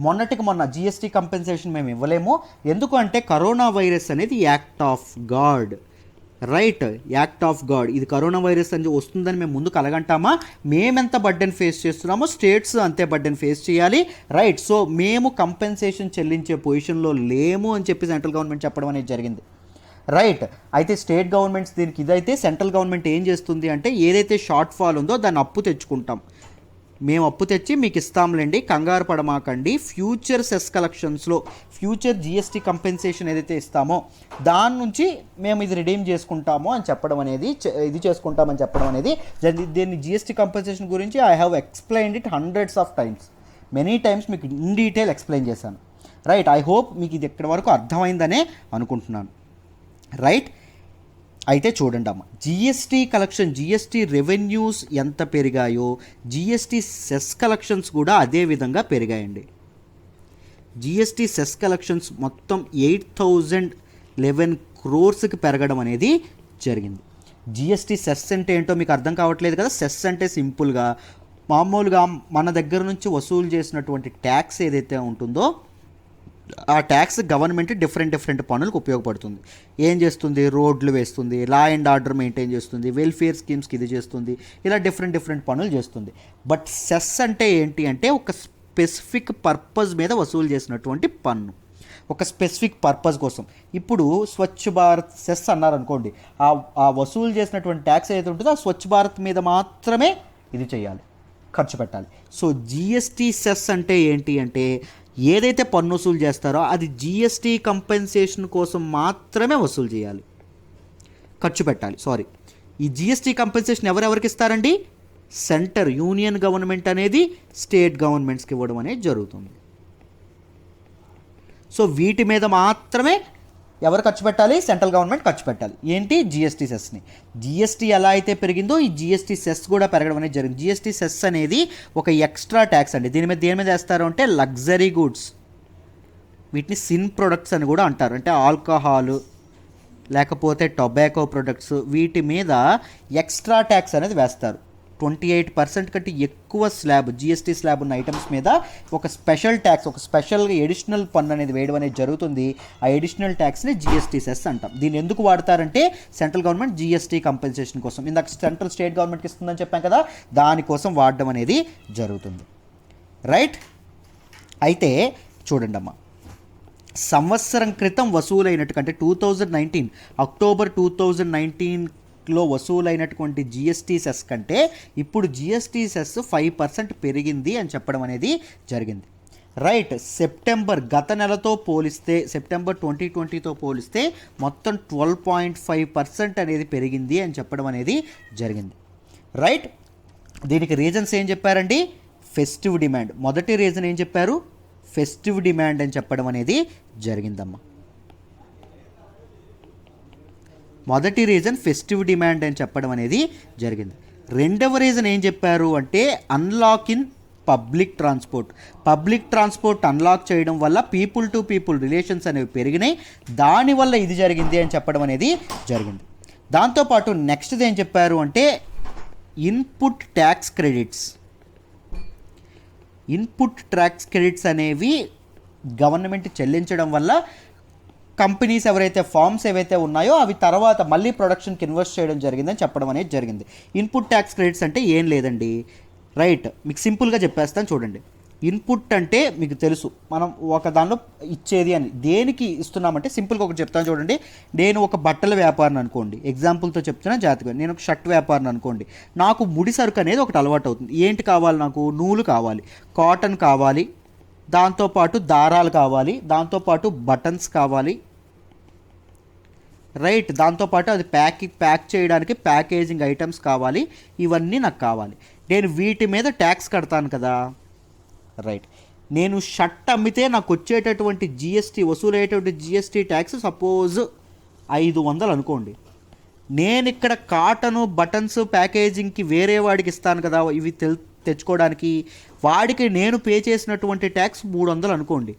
మొన్నటికి మొన్న జిఎస్టీ కంపెన్సేషన్ మేము ఇవ్వలేము, ఎందుకు అంటే కరోనా వైరస్ అనేది act of God. Right, act of God. ఇది కరోనా వైరస్ అని వస్తుందని మేము ముందు కలగంటామా? మేమెంత బర్డెన్ ఫేస్ చేస్తున్నామో స్టేట్స్ అంతే బర్డెన్ ఫేస్ చేయాలి. రైట్. సో మేము కంపెన్సేషన్ చెల్లించే పొజిషన్లో లేము అని చెప్పి సెంట్రల్ గవర్నమెంట్ చెప్పడం అనేది జరిగింది. రైట్. అయితే స్టేట్ గవర్నమెంట్స్ దీనికి ఇదైతే సెంట్రల్ గవర్నమెంట్ ఏం చేస్తుంది అంటే ఏదైతే షార్ట్ ఫాల్ ఉందో దాన్ని అప్పు తెచ్చుకుంటాం, మేము అప్పు తెచ్చి మీకు ఇస్తాంలేండి, కంగారు పడమాకండి, ఫ్యూచర్ సెస్ కలెక్షన్స్లో ఫ్యూచర్ జిఎస్టీ కంపెన్సేషన్ ఏదైతే ఇస్తామో దాని నుంచి మేము ఇది రిడీమ్ చేసుకుంటామో అని చెప్పడం అనేది ఇది చేసుకుంటామని చెప్పడం అనేది దీన్ని జిఎస్టీ కంపెన్సేషన్ గురించి I have explained it hundreds of times, many times మీకు ఇన్ డీటెయిల్ ఎక్స్ప్లెయిన్ చేశాను. రైట్. ఐ హోప్ మీకు ఇది ఎక్కడి వరకు అర్థమైందనే అనుకుంటున్నాను. రైట్. అయితే చూడండి అమ్మ, జిఎస్టీ కలెక్షన్, జిఎస్టీ రెవెన్యూస్ ఎంత పెరిగాయో జిఎస్టీ సెస్ కలెక్షన్స్ కూడా అదే విధంగా పెరిగాయండి. జిఎస్టీ సెస్ కలెక్షన్స్ మొత్తం 8,011 crores పెరగడం అనేది జరిగింది. జిఎస్టీ సెస్ అంటే ఏంటో మీకు అర్థం కావట్లేదు కదా. సెస్ అంటే సింపుల్గా మామూలుగా మన దగ్గర నుంచి వసూలు చేసినటువంటి ట్యాక్స్ ఏదైతే ఉంటుందో ఆ ట్యాక్స్ గవర్నమెంట్ డిఫరెంట్ పనులకు ఉపయోగపడుతుంది. ఏం చేస్తుంది? రోడ్లు వేస్తుంది, లా అండ్ ఆర్డర్ మెయింటైన్ చేస్తుంది, వెల్ఫేర్ స్కీమ్స్కి ఇది చేస్తుంది, ఇలా డిఫరెంట్ పనులు చేస్తుంది. బట్ సెస్ అంటే ఏంటి అంటే ఒక స్పెసిఫిక్ పర్పస్ మీద వసూలు చేసినటువంటి పన్ను, ఒక స్పెసిఫిక్ పర్పస్ కోసం. ఇప్పుడు స్వచ్ఛ భారత్ సెస్ అన్నారనుకోండి, ఆ వసూలు చేసినటువంటి ట్యాక్స్ ఏదైతే ఉంటుందో ఆ స్వచ్ఛ భారత్ మీద మాత్రమే ఇది చేయాలి, ఖర్చు పెట్టాలి. సో జిఎస్టీ సెస్ అంటే ఏంటి అంటే ఏదైతే పన్ను వసూలు చేస్తారో అది జిఎస్టీ కంపెన్సేషన్ కోసం మాత్రమే వసూలు చేయాలి, ఖర్చు పెట్టాలి. ఈ జిఎస్టీ కంపెన్సేషన్ ఎవరెవరికి ఇస్తారండి? సెంటర్, యూనియన్ గవర్నమెంట్ అనేది స్టేట్ గవర్నమెంట్స్కి ఇవ్వడం అనేది జరుగుతుంది. సో వీటి మీద మాత్రమే ఎవరు ఖర్చు పెట్టాలి? సెంట్రల్ గవర్నమెంట్ ఖర్చు పెట్టాలి. ఏంటి? జిఎస్టీ సెస్ని. జిఎస్టీ ఎలా అయితే పెరిగిందో ఈ జిఎస్టీ సెస్ కూడా పెరగడం అనేది జరిగింది. జిఎస్టీ సెస్ అనేది ఒక ఎక్స్ట్రా ట్యాక్స్ అండి. దేని మీద వేస్తారు అంటే లగ్జరీ గూడ్స్, వీటిని సిన్ ప్రొడక్ట్స్ అని కూడా అంటారు. అంటే ఆల్కహాల్ లేకపోతే టొబాకో ప్రొడక్ట్స్, వీటి మీద ఎక్స్ట్రా ట్యాక్స్ అనేది వేస్తారు. 28% కంటే ఎక్కువ స్లాబ్, జిఎస్టీ స్లాబ్ ఉన్న ఐటమ్స్ మీద ఒక స్పెషల్ ట్యాక్స్, ఒక స్పెషల్గా ఎడిషనల్ పన్ను అనేది వేయడం అనేది జరుగుతుంది. ఆ ఎడిషనల్ ట్యాక్స్ని జిఎస్టీ సెస్ అంటాం. దీన్ని ఎందుకు వాడతారంటే సెంట్రల్ గవర్నమెంట్ జిఎస్టీ కంపెన్సేషన్ కోసం, ఇందాక సెంట్రల్ స్టేట్ గవర్నమెంట్కి ఇస్తుందని చెప్పాం కదా, దానికోసం వాడడం అనేది జరుగుతుంది. రైట్. అయితే చూడండి అమ్మా, సంవత్సరం క్రితం వసూలైనట్టుకంటే 2019 అక్టోబర్ 2019లో వసూలైనటువంటి జిఎస్టీ సెస్ కంటే ఇప్పుడు జిఎస్టీ సెస్ 5% పెరిగింది అని చెప్పడం అనేది జరిగింది. రైట్. సెప్టెంబర్ గత నెలతో పోలిస్తే, సెప్టెంబర్ 2020తో పోలిస్తే మొత్తం 12.5% అనేది పెరిగింది అని చెప్పడం అనేది జరిగింది. రైట్. దీనికి రీజన్స్ ఏం చెప్పారండి? Festive demand. మొదటి రీజన్ ఏం చెప్పారు? ఫెస్టివ్ డిమాండ్ అని చెప్పడం అనేది జరిగిందమ్మా. మొదటి రీజన్ ఫెస్టివ్ డిమాండ్ అని చెప్పడం అనేది జరిగింది. రెండవ రీజన్ ఏం చెప్పారు అంటే unlock in public transport unlock చేయడం వల్ల పీపుల్ టు పీపుల్ రిలేషన్స్ అనేవి పెరిగినాయి, దానివల్ల ఇది జరిగింది అని చెప్పడం అనేది జరిగింది. దాంతోపాటు నెక్స్ట్ది ఏం చెప్పారు అంటే ఇన్పుట్ ట్యాక్స్ క్రెడిట్స్ అనేవి గవర్నమెంట్ చెల్లించడం వల్ల కంపెనీస్ ఎవరైతే ఫార్మ్స్ ఏవైతే ఉన్నాయో అవి తర్వాత మళ్ళీ ప్రొడక్షన్కి ఇన్వెస్ట్ చేయడం జరిగిందని చెప్పడం అనేది జరిగింది. ఇన్పుట్ ట్యాక్స్ క్రెడిట్స్ అంటే ఏం లేదండి, రైట్, మీకు సింపుల్గా చెప్పేస్తాను చూడండి. ఇన్పుట్ అంటే మీకు తెలుసు మనం ఒక దానిలో ఇచ్చేది అని, దేనికి ఇస్తున్నామంటే సింపుల్గా ఒకటి చెప్తాను చూడండి. నేను ఒక బట్టల వ్యాపారం అనుకోండి, ఎగ్జాంపుల్తో చెప్తున్నా జాగ్రత్తగా. నేను ఒక షర్ట్ వ్యాపారం అనుకోండి, నాకు ముడి సరుకు అనేది ఒకటి అలవాటు అవుతుంది. ఏంటి కావాలి, నాకు నూలు కావాలి, కాటన్ కావాలి, దాంతోపాటు దారాలు కావాలి, దాంతోపాటు బటన్స్ కావాలి, రైట్, దాంతోపాటు అది ప్యాక్ చేయడానికి ప్యాకేజింగ్ ఐటమ్స్ కావాలి, ఇవన్నీ నాకు కావాలి. నేను వీటి మీద ట్యాక్స్ కడతాను కదా, రైట్. నేను షర్ట్ అమ్మితే నాకు వచ్చేటటువంటి జిఎస్టీ వసూలయ్యేటువంటి జిఎస్టీ ట్యాక్స్ సపోజ్ 500 అనుకోండి. నేను ఇక్కడ కాటను బటన్స్ ప్యాకేజింగ్కి వేరే వాడికి ఇస్తాను కదా ఇవి తెచ్చుకోవడానికి, వాడికి నేను పే చేసినటువంటి ట్యాక్స్ 300 అనుకోండి.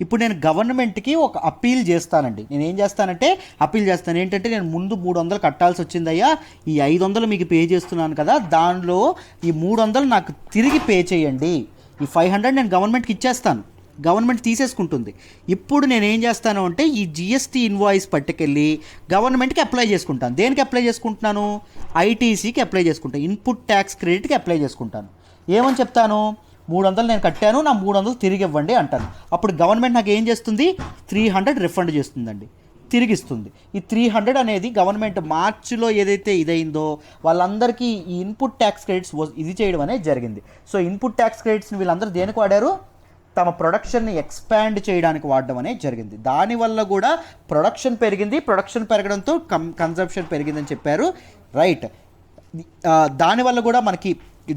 ఇప్పుడు నేను గవర్నమెంట్కి ఒక అప్పీల్ చేస్తానండి. నేను ఏం చేస్తానంటే అప్పీల్ చేస్తాను, ఏంటంటే నేను ముందు 300 కట్టాల్సి వచ్చిందయ్యా, ఈ 500 మీకు పే చేస్తున్నాను కదా, దానిలో ఈ 300 నాకు తిరిగి పే చేయండి, ఈ 500 నేను గవర్నమెంట్కి ఇచ్చేస్తాను, గవర్నమెంట్ తీసేసుకుంటుంది. ఇప్పుడు నేను ఏం చేస్తాను అంటే ఈ జిఎస్టీ ఇన్వాయిస్ పట్టుకెళ్ళి గవర్నమెంట్కి అప్లై చేసుకుంటాను. దేనికి అప్లై చేసుకుంటున్నాను, ఐటీసీకి అప్లై చేసుకుంటాను, ఇన్పుట్ ట్యాక్స్ క్రెడిట్కి అప్లై చేసుకుంటాను. ఏమని చెప్తాను, 300 నేను కట్టాను, నా 300 తిరిగి ఇవ్వండి అంటాను. అప్పుడు గవర్నమెంట్ నాకు ఏం చేస్తుంది, 300 రిఫండ్ చేస్తుందండి, తిరిగి ఇస్తుంది. ఈ 300 అనేది గవర్నమెంట్ మార్చిలో ఏదైతే ఇదైందో వాళ్ళందరికీ ఈ ఇన్పుట్ ట్యాక్స్ క్రెడిట్స్ ఇది చేయడం అనేది జరిగింది. సో ఇన్పుట్ ట్యాక్స్ క్రెడిట్స్ని వీళ్ళందరూ దేనికి వాడారు, తమ ప్రొడక్షన్ని ఎక్స్పాండ్ చేయడానికి వాడడం అనేది జరిగింది. దానివల్ల కూడా ప్రొడక్షన్ పెరిగింది, ప్రొడక్షన్ పెరగడంతో కన్సంప్షన్ పెరిగిందని చెప్పారు, రైట్. దానివల్ల కూడా మనకి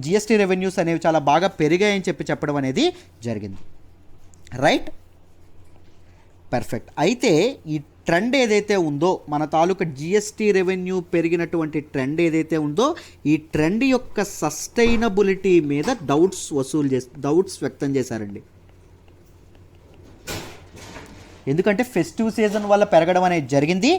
జిఎస్టీ రెవెన్యూస్ అనేవి చాలా బాగా పెరిగాయని చెప్పడం అనేది జరిగింది, రైట్, పర్ఫెక్ట్. అయితే ఈ ట్రెండ్ ఏదైతే ఉందో, మన తాలూకా జిఎస్టీ రెవెన్యూ పెరిగినటువంటి ట్రెండ్ ఏదైతే ఉందో, ఈ ట్రెండ్ యొక్క సస్టైనబిలిటీ మీద డౌట్స్ వ్యక్తం చేశారండి. ఎందుకంటే ఫెస్టివ్ సీజన్ వల్ల పెరగడం అనేది జరిగింది.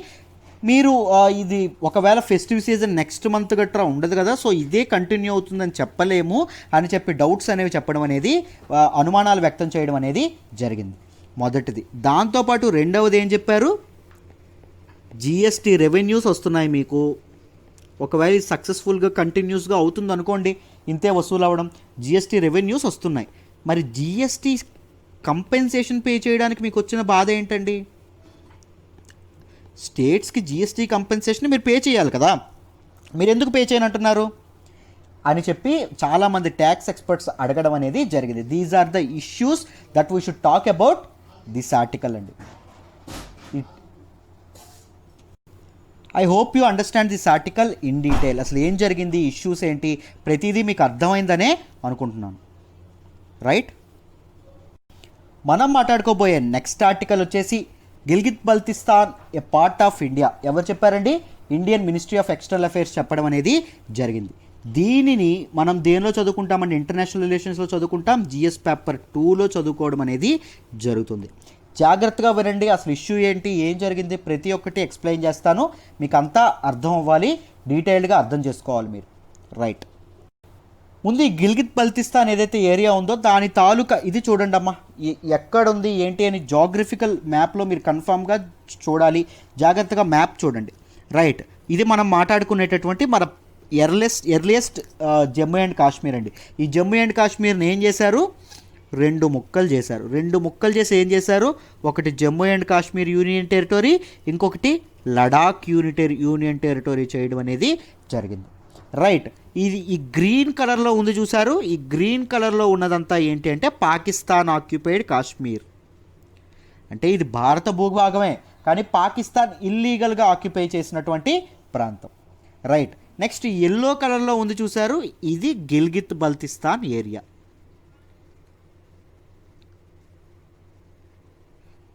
మీరు ఇది ఒకవేళ ఫెస్టివ్ సీజన్ నెక్స్ట్ మంత్ గట్రా ఉండదు కదా, సో ఇదే కంటిన్యూ అవుతుందని చెప్పలేము అని చెప్పి డౌట్స్ అనేవి చెప్పడం అనేది, అనుమానాలు వ్యక్తం చేయడం అనేది జరిగింది, మొదటిది. దాంతోపాటు రెండవది ఏం చెప్పారు, జిఎస్టీ రెవెన్యూస్ వస్తున్నాయి మీకు, ఒకవేళ ఇది సక్సెస్ఫుల్గా కంటిన్యూస్గా అవుతుంది అనుకోండి, ఇంతే వసూలు అవ్వడం, జిఎస్టీ రెవెన్యూస్ వస్తున్నాయి. మరి జిఎస్టీ కంపెన్సేషన్ పే చేయడానికి మీకు వచ్చిన బాధ ఏంటండి, స్టేట్స్కి జిఎస్టీ కంపెన్సేషన్ మీరు పే చేయాలి కదా, మీరు ఎందుకు పే చేయనంటున్నారు అని చెప్పి చాలామంది ట్యాక్స్ ఎక్స్పర్ట్స్ అడగడం అనేది జరిగింది. These are the issues that we should talk about this article అండి. I hope you understand this article in detail. అసలు ఏం జరిగింది, ఇష్యూస్ ఏంటి, ప్రతిదీ మీకు అర్థమైందనే అనుకుంటున్నాను, రైట్. మనం మాట్లాడుకోబోయే నెక్స్ట్ ఆర్టికల్ వచ్చేసి గిల్గిత్ బల్తిస్తాన్ ఏ పార్ట్ ఆఫ్ ఇండియా. ఎవరు చెప్పారండి, Indian ministry of external affairs చెప్పడం అనేది జరిగింది. దీనిని మనం దేనిలో చదువుకుంటామండి, ఇంటర్నేషనల్ రిలేషన్స్లో చదువుకుంటాం, జిఎస్ పేపర్ 2లో చదువుకోవడం అనేది జరుగుతుంది. జాగ్రత్తగా వినండి, అసలు ఇష్యూ ఏంటి, ఏం జరిగింది, ప్రతి ఒక్కటి ఎక్స్ప్లెయిన్ చేస్తాను, మీకు అంతా అర్థం అవ్వాలి, డీటెయిల్డ్గా అర్థం చేసుకోవాలి మీరు, రైట్. ముందు ఈ గిల్గిత్ బల్తిస్తాన్ ఏదైతే ఏరియా ఉందో దాని తాలూకా ఇది చూడండి అమ్మా, ఎక్కడుంది ఏంటి అని జాగ్రఫికల్ మ్యాప్లో మీరు కన్ఫామ్గా చూడాలి, జాగ్రత్తగా మ్యాప్ చూడండి, రైట్. ఇది మనం మాట్లాడుకునేటటువంటి మన ఎర్లియస్ట్ జమ్మూ అండ్ కాశ్మీర్ అండి. ఈ జమ్మూ అండ్ కాశ్మీర్ని ఏం చేశారు, 2 ముక్కలు చేశారు. 2 ముక్కలు చేసి ఏం చేశారు, ఒకటి Jammu and Kashmir union territory, ఇంకొకటి లడాక్ యూనియన్ టెరిటరీ చేయడం అనేది జరిగింది, రైట్. ఇది ఈ గ్రీన్ కలర్లో ఉంది చూసారు, ఈ గ్రీన్ కలర్లో ఉన్నదంతా ఏంటి అంటే పాకిస్తాన్ ఆక్యుపైడ్ కాశ్మీర్, అంటే ఇది భారత భూభాగమే కానీ పాకిస్తాన్ ఇల్లీగల్గా ఆక్యుపై చేసినటువంటి ప్రాంతం, రైట్. నెక్స్ట్ ఎల్లో కలర్లో ఉంది చూసారు, ఇది గిల్గిత్ బల్తిస్తాన్ ఏరియా.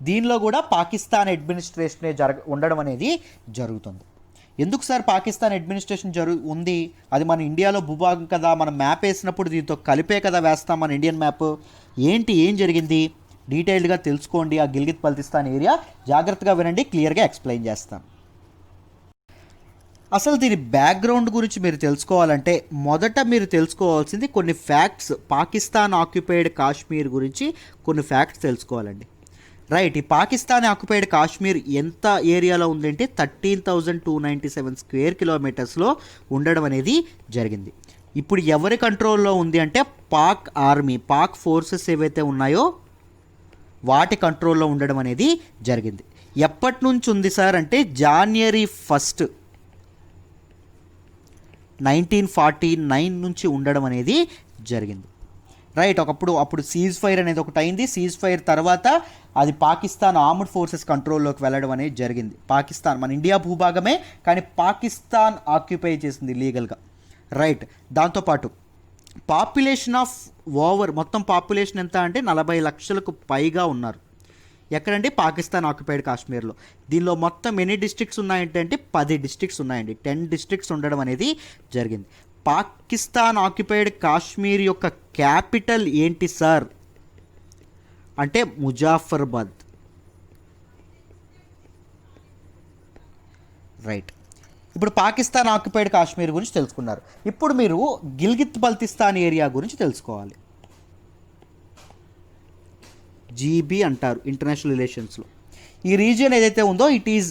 దీనిలో కూడా పాకిస్తాన్ అడ్మినిస్ట్రేషనే ఉండడం అనేది జరుగుతుంది. ఎందుకు సార్ పాకిస్తాన్ అడ్మినిస్ట్రేషన్ ఉంది? అది మన ఇండియాలో భూభాగం కదా, మనం మ్యాప్ వేసినప్పుడు దీంతో కలిపే కదా వేస్తాం మన ఇండియన్ మ్యాప్. ఏం జరిగింది డీటెయిల్డ్గా తెలుసుకోండి. ఆ గిల్గిత్ బల్తిస్తాన్ ఏరియా జాగ్రత్తగా వినండి, క్లియర్గా ఎక్స్ప్లెయిన్ చేస్తాను. అసలు దీని బ్యాక్గ్రౌండ్ గురించి మీరు తెలుసుకోవాలంటే మొదట మీరు తెలుసుకోవాల్సింది కొన్ని ఫ్యాక్ట్స్. పాకిస్తాన్ ఆక్యుపైడ్ కాశ్మీర్ గురించి కొన్ని ఫ్యాక్ట్స్ తెలుసుకోవాలండి. రైట్, ఈ పాకిస్తాన్ ఆక్యుపైడ్ కాశ్మీర్ ఎంత ఏరియాలో ఉందంటే 13,297 స్క్వేర్ కిలోమీటర్స్లో ఉండడం అనేది జరిగింది. ఇప్పుడు ఎవరి కంట్రోల్లో ఉంది అంటే పాక్ ఆర్మీ, పాక్ ఫోర్సెస్ ఏవైతే ఉన్నాయో వాటి కంట్రోల్లో ఉండడం అనేది జరిగింది. ఎప్పటి నుంచి ఉంది సార్ అంటే January 1, 1949 నుంచి ఉండడం అనేది జరిగింది. రైట్, అప్పుడు సీజ్ ఫైర్ అనేది ఒకటి అయింది. సీజ్ ఫైర్ తర్వాత అది పాకిస్తాన్ ఆర్మ్డ్ ఫోర్సెస్ కంట్రోల్లోకి వెళ్ళడం అనేది జరిగింది. పాకిస్తాన్ మన ఇండియా భూభాగమే, కానీ పాకిస్తాన్ ఆక్యుపై చేసింది లీగల్గా. రైట్, దాంతోపాటు పాపులేషన్ ఆఫ్ మొత్తం పాపులేషన్ ఎంత అంటే 40 లక్షలకు పైగా ఉన్నారు. ఎక్కడండి? పాకిస్తాన్ ఆక్యుపైడ్ కాశ్మీర్లో. దీనిలో మొత్తం ఎన్ని డిస్ట్రిక్ట్స్ ఉన్నాయంటే 10 డిస్ట్రిక్ట్స్ ఉన్నాయండి. 10 డిస్ట్రిక్ట్స్ ఉండడం అనేది జరిగింది. పాకిస్తాన్ ఆక్యుపైడ్ కాశ్మీర్ యొక్క క్యాపిటల్ ఏంటి సార్ అంటే ముజాఫర్బాద్. రైట్, ఇప్పుడు పాకిస్తాన్ ఆక్యుపైడ్ కాశ్మీర్ గురించి తెలుసుకున్నారు. ఇప్పుడు మీరు గిల్గిత్ బల్తిస్తాన్ ఏరియా గురించి తెలుసుకోవాలి. జీబీ అంటారు ఇంటర్నేషనల్ రిలేషన్స్లో. ఈ రీజియన్ ఏదైతే ఉందో it is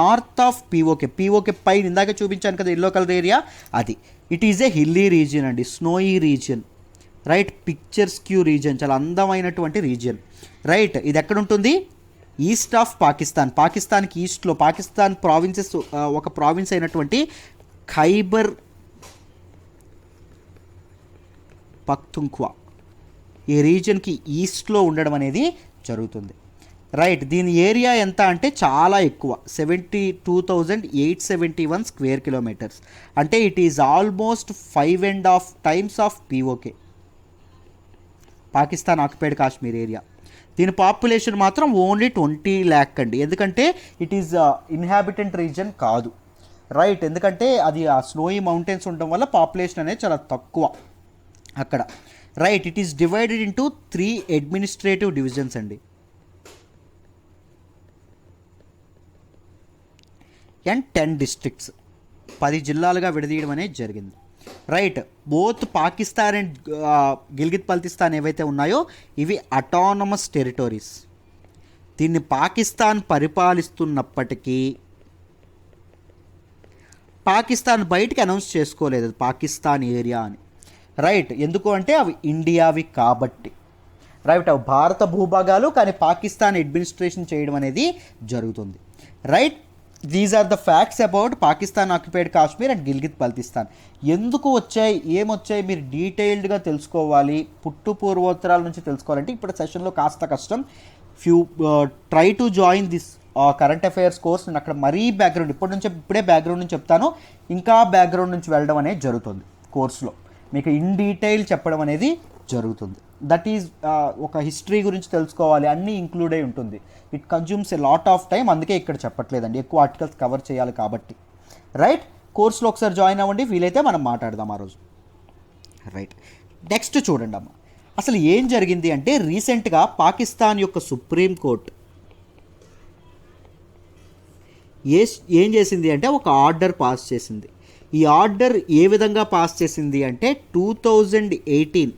north of PoK పైన ఇందాక చూపించాను కదా ఎల్లో కలర్ ఏరియా, అది it is A hilly region అండి, స్నోయీ రీజియన్. రైట్, పిక్చర్స్క్యూ రీజియన్, చాలా అందమైనటువంటి రీజియన్. రైట్, ఇది ఎక్కడ ఉంటుంది? ఈస్ట్ ఆఫ్ పాకిస్తాన్కి ఈస్ట్లో పాకిస్తాన్ ప్రావిన్సెస్ ఒక ప్రావిన్స్ అయినటువంటి ఖైబర్ పఖ్తుంఖ్వా ఈ రీజియన్కి ఈస్ట్లో ఉండడం అనేది జరుగుతుంది. రైట్, దీని ఏరియా ఎంత అంటే చాలా ఎక్కువ, 72,871 స్క్వేర్ కిలోమీటర్స్. అంటే it is almost 5.5 times of PoK, Pakistan occupied Kashmir area. దీని పాపులేషన్ మాత్రం ఓన్లీ 20 lakh అండి. ఎందుకంటే ఇట్ ఈజ్ ఇన్హాబిటెంట్ రీజియన్ కాదు. రైట్, ఎందుకంటే అది ఆ స్నోయి మౌంటైన్స్ ఉండడం వల్ల పాపులేషన్ అనేది చాలా తక్కువ అక్కడ. Right, it is divided into 3 administrative divisions అండి, అండ్ 10 డిస్ట్రిక్ట్స్, 10 జిల్లాలుగా విడదీయడం అనేది జరిగింది. Right, both Pakistan and Gilgit Baltistan ఏవైతే ఉన్నాయో ఇవి అటానమస్ టెరిటరీస్. దీన్ని పాకిస్తాన్ పరిపాలిస్తున్నప్పటికీ పాకిస్తాన్ బయటికి అనౌన్స్ చేసుకోలేదు పాకిస్తాన్ ఏరియా అని. రైట్, ఎందుకు అంటే అవి ఇండియావి కాబట్టి. రైట్, అవి భారత భూభాగాలు, కానీ పాకిస్తాన్ అడ్మినిస్ట్రేషన్ చేయడం అనేది జరుగుతుంది. Right, these are the facts about Pakistan occupied Kashmir and Gilgit Baltistan. ఎందుకు వచ్చాయి, ఏమొచ్చాయి మీరు డీటెయిల్డ్గా తెలుసుకోవాలి. పుట్టు పూర్వోత్తరాల నుంచి తెలుసుకోవాలంటే ఇప్పుడు సెషన్లో కాస్త కష్టం. Try to join this current affairs course. నేను అక్కడ మరీ బ్యాక్గ్రౌండ్ ఇప్పుడే బ్యాక్గ్రౌండ్ నుంచి చెప్తాను, ఇంకా బ్యాక్గ్రౌండ్ నుంచి వెళ్ళడం అనేది జరుగుతుంది. కోర్స్లో మీకు ఇన్ డీటెయిల్ చెప్పడం అనేది జరుగుతుంది. దట్ ఈజ్ ఒక హిస్టరీ గురించి తెలుసుకోవాలి, అన్నీ ఇంక్లూడ్ అయి ఉంటుంది. It consumes a lot of time, అందుకే ఇక్కడ చెప్పట్లేదండి, ఎక్కువ ఆర్టికల్స్ కవర్ చేయాలి కాబట్టి. రైట్, కోర్స్లో ఒకసారి జాయిన్ అవ్వండి, వీలైతే మనం మాట్లాడదాం ఆ రోజు. రైట్, నెక్స్ట్ చూడండి అమ్మ, అసలు ఏం జరిగింది అంటే రీసెంట్గా పాకిస్తాన్ యొక్క సుప్రీంకోర్టు ఏం చేసింది అంటే ఒక ఆర్డర్ పాస్ చేసింది. ఈ ఆర్డర్ ఏ విధంగా పాస్ చేసింది అంటే 2018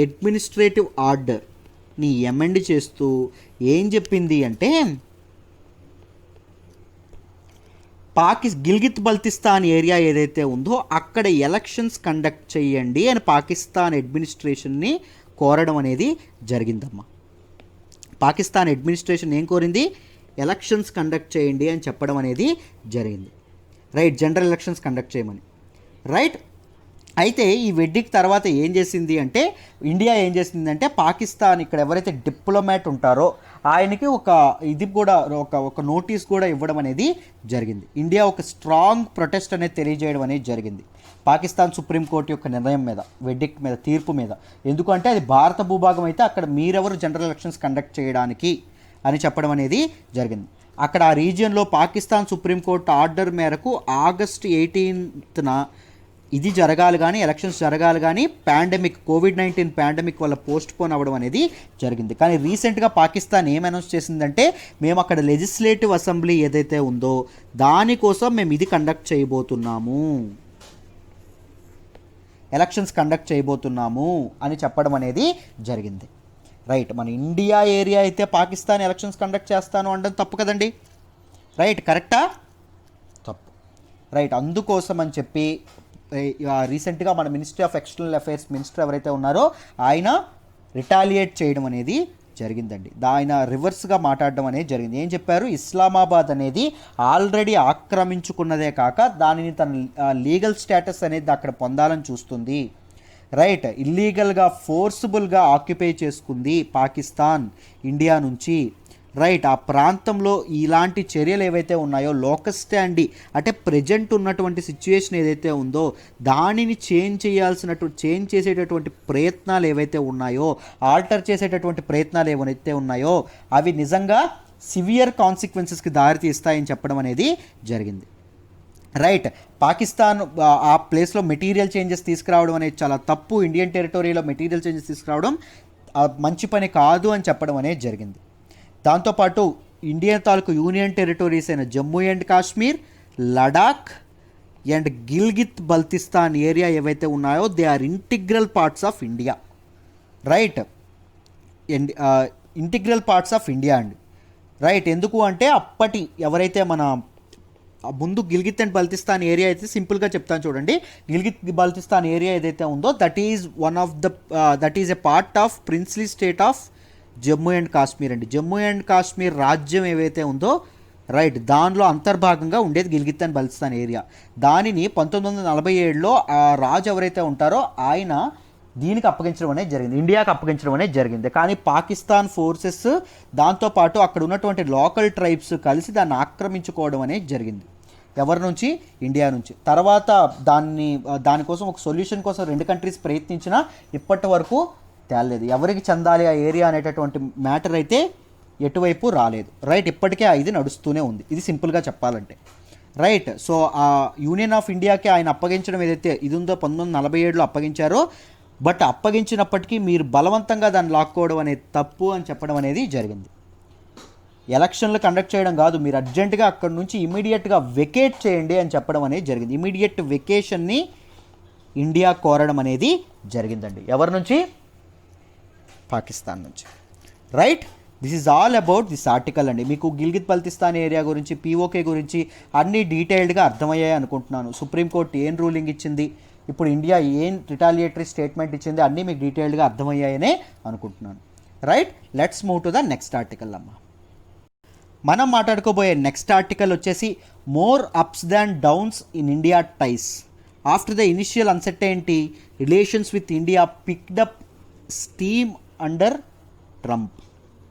అడ్మినిస్ట్రేటివ్ ఆర్డర్ని ఎమెండ్ చేస్తూ ఏం చెప్పింది అంటే గిల్గిత్ బల్తిస్తాన్ ఏరియా ఏదైతే ఉందో అక్కడ ఎలక్షన్స్ కండక్ట్ చేయండి అని పాకిస్తాన్ అడ్మినిస్ట్రేషన్ని కోరడం అనేది జరిగిందమ్మా. పాకిస్తాన్ అడ్మినిస్ట్రేషన్ ఏం కోరింది? ఎలక్షన్స్ కండక్ట్ చేయండి అని చెప్పడం అనేది జరిగింది. రైట్, జనరల్ ఎలక్షన్స్ కండక్ట్ చేయమని. రైట్, అయితే ఈ వెడ్డింగ్ తర్వాత ఏం చేసింది అంటే, ఇండియా ఏం చేసిందంటే పాకిస్తాన్ ఇక్కడ ఎవరైతే డిప్లొమాట్ ఉంటారో ఆయనకి ఒక ఇది కూడా ఒక నోటీస్ కూడా ఇవ్వడం అనేది జరిగింది. ఇండియా ఒక స్ట్రాంగ్ ప్రొటెస్ట్ అనేది తెలియజేయడం అనేది జరిగింది పాకిస్తాన్ సుప్రీంకోర్టు యొక్క నిర్ణయం మీద, వెడ్డింగ్ మీద, తీర్పు మీద. ఎందుకంటే అది భారత భూభాగం అయితే అక్కడ మీరెవరు జనరల్ ఎలక్షన్స్ కండక్ట్ చేయడానికి అని చెప్పడం అనేది జరిగింది. అక్కడ ఆ రీజియన్లో పాకిస్తాన్ సుప్రీంకోర్టు ఆర్డర్ మేరకు ఆగస్ట్ 18న ఇది జరగాలి కానీ, ఎలక్షన్స్ జరగాలి కానీ, కోవిడ్-19 పాండమిక్ వల్ల పోస్ట్ పోన్ అవ్వడం అనేది జరిగింది. కానీ రీసెంట్గా పాకిస్తాన్ ఏం అనౌన్స్ చేసిందంటే, మేము అక్కడ లెజిస్లేటివ్ అసెంబ్లీ ఏదైతే ఉందో దానికోసం మేము ఇది కండక్ట్ చేయబోతున్నాము, ఎలక్షన్స్ కండక్ట్ చేయబోతున్నాము అని చెప్పడం అనేది జరిగింది. రైట్, మన ఇండియా ఏరియా అయితే పాకిస్తాన్ ఎలక్షన్స్ కండక్ట్ చేస్తాను అంటే తప్పు కదండి. రైట్, కరెక్టా? తప్పు. రైట్, అందుకోసం అని చెప్పి రీసెంట్గా మన ministry of external affairs minister ఎవరైతే ఉన్నారో ఆయన రిటాలియేట్ చేయడం అనేది జరిగిందండి. ఆయన రివర్స్గా మాట్లాడడం అనేది జరిగింది. ఏం చెప్పారు? ఇస్లామాబాద్ అనేది ఆల్రెడీ ఆక్రమించుకున్నదే కాక దానిని తన లీగల్ స్టేటస్ అనేది అక్కడ పొందాలని చూస్తుంది. రైట్, ఇల్లీగల్గా ఫోర్సిబుల్గా ఆక్యుపై చేసుకుంది పాకిస్తాన్ ఇండియా నుంచి. రైట్, ఆ ప్రాంతంలో ఇలాంటి చర్యలు ఏవైతే ఉన్నాయో లోకస్ స్టాండీ అంటే ప్రజెంట్ ఉన్నటువంటి సిచ్యువేషన్ ఏదైతే ఉందో దానిని చేంజ్ చేసేటటువంటి ప్రయత్నాలు ఏవైతే ఉన్నాయో, ఆల్టర్ చేసేటటువంటి ప్రయత్నాలు ఏవైతే ఉన్నాయో అవి నిజంగా సివియర్ కాన్సిక్వెన్సెస్కి దారితీస్తాయని చెప్పడం అనేది జరిగింది. రైట్, పాకిస్తాన్ ఆ ప్లేస్లో మెటీరియల్ చేంజెస్ తీసుకురావడం అనేది చాలా తప్పు. ఇండియన్ టెరిటరీలో మెటీరియల్ చేంజెస్ తీసుకురావడం మంచి పని కాదు అని చెప్పడం అనేది జరిగింది. దాంతోపాటు ఇండియా తాలూకు యూనియన్ టెరిటరీస్ అయిన Jammu and Kashmir, Ladakh and Gilgit Baltistan area ఏవైతే ఉన్నాయో they are integral parts of India. Right, integral parts of India అండి. రైట్, ఎందుకు అంటే అప్పటి ఎవరైతే మన ముందు గిల్గిత్ అండ్ బల్తిస్తాన్ ఏరియా అయితే సింపుల్గా చెప్తాను చూడండి. గిల్గిత్ బల్తిస్తాన్ ఏరియా ఏదైతే ఉందో that is a part of princely state of Jammu and Kashmir అండి. జమ్మూ అండ్ కాశ్మీర్ రాజ్యం ఏవైతే ఉందో రైట్ దానిలో అంతర్భాగంగా ఉండేది గిల్గిత్ అండ్ బల్తిస్తాన్ ఏరియా. దానిని 1947లో ఆ రాజు ఎవరైతే ఉంటారో ఆయన దీనికి అప్పగించడం అనేది జరిగింది, ఇండియాకి అప్పగించడం అనేది జరిగింది. కానీ పాకిస్తాన్ ఫోర్సెస్ దాంతోపాటు అక్కడ ఉన్నటువంటి లోకల్ ట్రైబ్స్ కలిసి దాన్ని ఆక్రమించుకోవడం అనేది జరిగింది. ఎవరి నుంచి? ఇండియా నుంచి. తర్వాత దానికోసం ఒక సొల్యూషన్ కోసం రెండు కంట్రీస్ ప్రయత్నించినా ఇప్పటి వరకు తేలలేదు. ఎవరికి చెందాలి ఆ ఏరియా అనేటటువంటి మ్యాటర్ అయితే ఎటువైపు రాలేదు. రైట్, ఇప్పటికే ఇది నడుస్తూనే ఉంది. ఇది సింపుల్గా చెప్పాలంటే. రైట్, సో ఆ యూనియన్ ఆఫ్ ఇండియాకి ఆయన అప్పగించడం ఏదైతే ఇది ఉందో 1947లో అప్పగించారో, బట్ అప్పగించినప్పటికీ మీరు బలవంతంగా దాన్ని లాక్కోవడం అనేది తప్పు అని చెప్పడం అనేది జరిగింది. ఎలక్షన్లు కండక్ట్ చేయడం కాదు, మీరు అర్జెంటుగా అక్కడ నుంచి ఇమీడియట్గా వెకేట్ చేయండి అని చెప్పడం అనేది జరిగింది. ఇమీడియట్ వెకేషన్ని ఇండియా కోరడం అనేది జరిగిందండి. ఎవరి నుంచి? పాకిస్తాన్ నుంచి. Right, this is all about this article అండి. మీకు గిల్గిత్ బల్తిస్తాన్ ఏరియా గురించి, పీఓకే గురించి అన్నీ డీటెయిల్డ్గా అర్థమయ్యాయి అనుకుంటున్నాను. సుప్రీంకోర్టు ఏం రూలింగ్ ఇచ్చింది, ఇప్పుడు ఇండియా ఏం రిటాలియేటరీ స్టేట్మెంట్ ఇచ్చింది, అన్నీ మీకు డీటెయిల్డ్గా అర్థమయ్యాయనే అనుకుంటున్నాను. Right, let's move to the next article అమ్మ. మనం మాట్లాడుకోబోయే నెక్స్ట్ ఆర్టికల్ వచ్చేసి more ups than downs in India ties after the initial uncertainty relations with India picked up steam under Trump.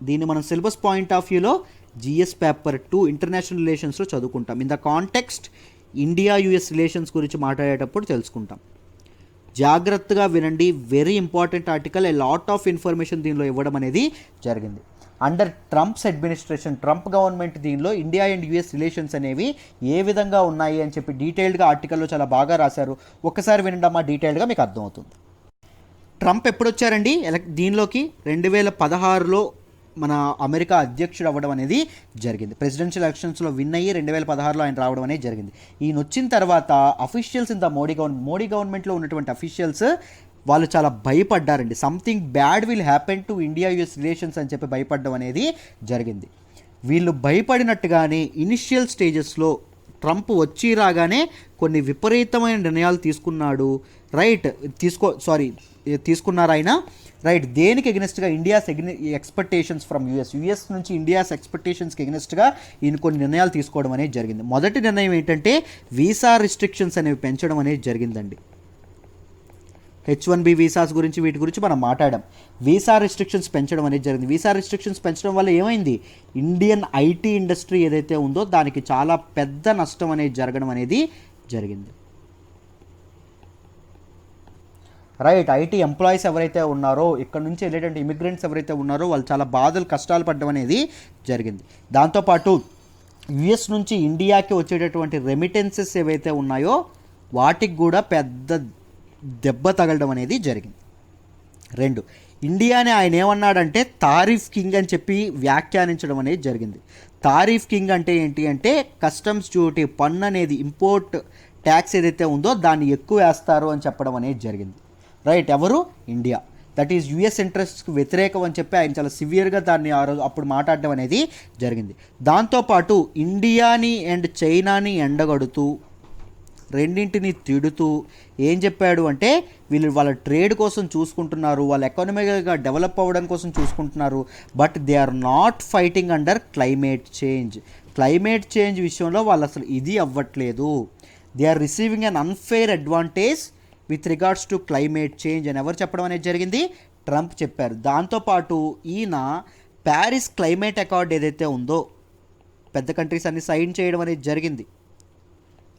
దీన్ని మనం సిలబస్ పాయింట్ ఆఫ్ వ్యూలో GS paper 2 international రిలేషన్స్లో చదువుకుంటాం. In the context India US relations గురించి మాట్లాడేటప్పుడు తెలుసుకుంటాం. జాగ్రత్తగా వినండి, very important article. A lot of information దీనిలో ఇవ్వడం అనేది జరిగింది. Under Trump's administration, Trump government దీనిలో ఇండియా అండ్ యుఎస్ రిలేషన్స్ అనేవి ఏ విధంగా ఉన్నాయి అని చెప్పి డీటెయిల్డ్గా ఆర్టికల్లో చాలా బాగా రాశారు. ఒక్కసారి వినండమ్మా, డీటెయిల్డ్గా మీకు అర్థమవుతుంది. ట్రంప్ ఎప్పుడు వచ్చారండి దీనిలోకి? 2016లో మన అమెరికా అధ్యక్షుడు అవ్వడం అనేది జరిగింది. ప్రెసిడెన్షియల్ ఎలక్షన్స్లో విన్ అయ్యి 2016లో ఆయన రావడం అనేది జరిగింది. ఈయన వచ్చిన తర్వాత అఫీషియల్స్ ఇన్ ద మోడీ గవర్నమెంట్లో ఉన్నటువంటి అఫీషియల్స్ వాళ్ళు చాలా భయపడ్డారండి. Something bad will happen to India US relations అని చెప్పి భయపడడం అనేది జరిగింది. వీళ్ళు భయపడినట్టుగానే ఇనిషియల్ స్టేజెస్లో ట్రంప్ వచ్చి రాగానే కొన్ని విపరీతమైన నిర్ణయాలు తీసుకున్నాడు. రైట్, తీసుకున్నారు ఆయన. రైట్, దేనికి ఎగ్నెస్ట్గా? ఇండియాస్ ఎక్స్పెక్టేషన్స్ ఫ్రమ్ యుఎస్ నుంచి ఇండియాస్ ఎక్స్పెక్టేషన్స్కి ఎగ్నెస్ట్గా ఈయన కొన్ని నిర్ణయాలు తీసుకోవడం అనేది జరిగింది. మొదటి నిర్ణయం ఏంటంటే వీసా రిస్ట్రిక్షన్స్ అనేవి పెంచడం అనేది జరిగిందండి. H1B వీసాస్ గురించి వీటి గురించి మనం మాట్లాడాం. వీసా రిస్ట్రిక్షన్స్ పెంచడం అనేది జరిగింది. వీసా రిస్ట్రిక్షన్స్ పెంచడం వల్ల ఏమైంది, ఇండియన్ ఐటీ ఇండస్ట్రీ ఏదైతే ఉందో దానికి చాలా పెద్ద నష్టం అనేది జరగడం అనేది జరిగింది. రైట్, ఐటీ ఎంప్లాయీస్ ఎవరైతే ఉన్నారో, ఇక్కడ నుంచి వెళ్ళేటువంటి ఇమిగ్రెంట్స్ ఎవరైతే ఉన్నారో వాళ్ళు చాలా బాధలు కష్టాలు పడడం అనేది జరిగింది. దాంతోపాటు యుఎస్ నుంచి ఇండియాకి వచ్చేటటువంటి రెమిటెన్సెస్ ఏవైతే ఉన్నాయో వాటికి కూడా పెద్ద దెబ్బ తగలడం అనేది జరిగింది. 2, ఇండియాని ఆయన ఏమన్నాడంటే తారీఫ్ కింగ్ అని చెప్పి వ్యాఖ్యానించడం అనేది జరిగింది. తారీఫ్ కింగ్ అంటే ఏంటి అంటే కస్టమ్స్ డ్యూటీ పన్ను అనేది ఇంపోర్ట్ ట్యాక్స్ ఏదైతే ఉందో దాన్ని ఎక్కువ వేస్తారు అని చెప్పడం అనేది జరిగింది. రైట్, ఎవరు, ఇండియా. దట్ ఈజ్ యుఎస్ ఇంట్రెస్ట్కి వ్యతిరేకం అని చెప్పి ఆయన చాలా సివియర్గా దాన్ని అప్పుడు మాట్లాడడం అనేది జరిగింది. దాంతోపాటు ఇండియాని అండ్ చైనాని ఎండగడుతూ రెండింటిని తిడుతూ ఏం చెప్పాడు అంటే వీళ్ళు వాళ్ళ ట్రేడ్ కోసం చూసుకుంటున్నారు, వాళ్ళ ఎకానమీగా డెవలప్ అవ్వడం కోసం చూసుకుంటున్నారు, but they are not fighting under climate change. Climate change విషయంలో వాళ్ళు అసలు ఇది అవ్వట్లేదు. They are receiving un unfair advantage with regards to climate change అని ఎవరు చెప్పడం అనేది జరిగింది, ట్రంప్ చెప్పారు. దాంతోపాటు ఈయన ప్యారిస్ క్లైమేట్ అకార్డ్ ఏదైతే ఉందో పెద్ద కంట్రీస్ అన్ని సైన్ చేయడం అనేది జరిగింది.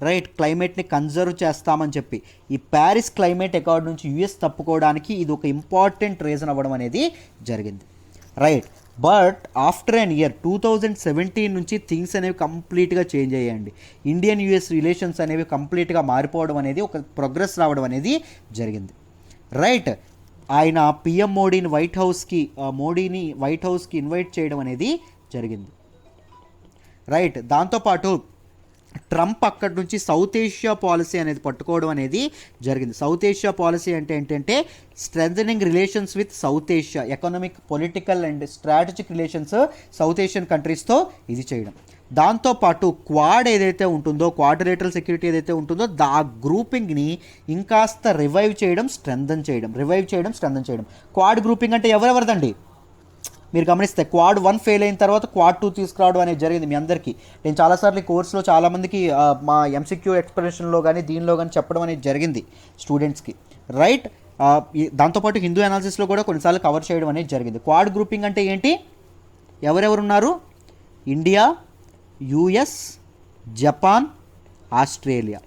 రైట్, క్లైమేట్ని కన్జర్వ్ చేస్తామని చెప్పి ఈ ప్యారిస్ క్లైమేట్ అకార్డ్ నుంచి యుఎస్ తప్పుకోవడానికి ఇది ఒక ఇంపార్టెంట్ రీజన్ అవ్వడం అనేది జరిగింది. Right, but after an year 2017 నుంచి థింగ్స్ అనేవి కంప్లీట్గా చేంజ్ అయ్యాయండి. ఇండియన్ యుఎస్ రిలేషన్స్ అనేవి కంప్లీట్గా మారిపోవడం అనేది ఒక ప్రోగ్రెస్ రావడం అనేది జరిగింది. రైట్, ఆయన పిఎం మోడీని వైట్ హౌస్కి ఇన్వైట్ చేయడం అనేది జరిగింది. రైట్, దాంతోపాటు ట్రంప్ అక్కడి నుంచి సౌత్ ఏషియా పాలసీ అనేది పట్టుకోవడం అనేది జరిగింది. సౌత్ ఏషియా పాలసీ అంటే ఏంటంటే strengthening relations with South Asia, economic, political and strategic relations South Asian కంట్రీస్తో ఇది చేయడం. దాంతోపాటు క్వాడ్ ఏదైతే ఉంటుందో, క్వాడ్రిలేటరల్ సెక్యూరిటీ ఏదైతే ఉంటుందో ఆ గ్రూపింగ్ని ఇంకాస్త రివైవ్ చేయడం, స్ట్రెంథన్ చేయడం. క్వాడ్ గ్రూపింగ్ అంటే ఎవరెవరిదండి, మీరు గమనిస్తే క్వాడ్ 1 ఫెయిల్ అయిన తర్వాత క్వాడ్ 2 తీసుకురావడం అనేది జరిగింది మీ అందరికీ. నేను చాలాసార్లు ఈ కోర్సులో చాలామందికి మా ఎంసీక్యూ ఎక్స్ప్లెనేషన్లో కానీ దీనిలో కానీ చెప్పడం అనేది జరిగింది స్టూడెంట్స్కి. రైట్, దాంతోపాటు హిందూ అనాలిసిస్లో కూడా కొన్నిసార్లు కవర్ చేయడం అనేది జరిగింది. క్వాడ్ గ్రూపింగ్ అంటే ఏంటి, ఎవరెవరున్నారు, India, US, Japan, Australia.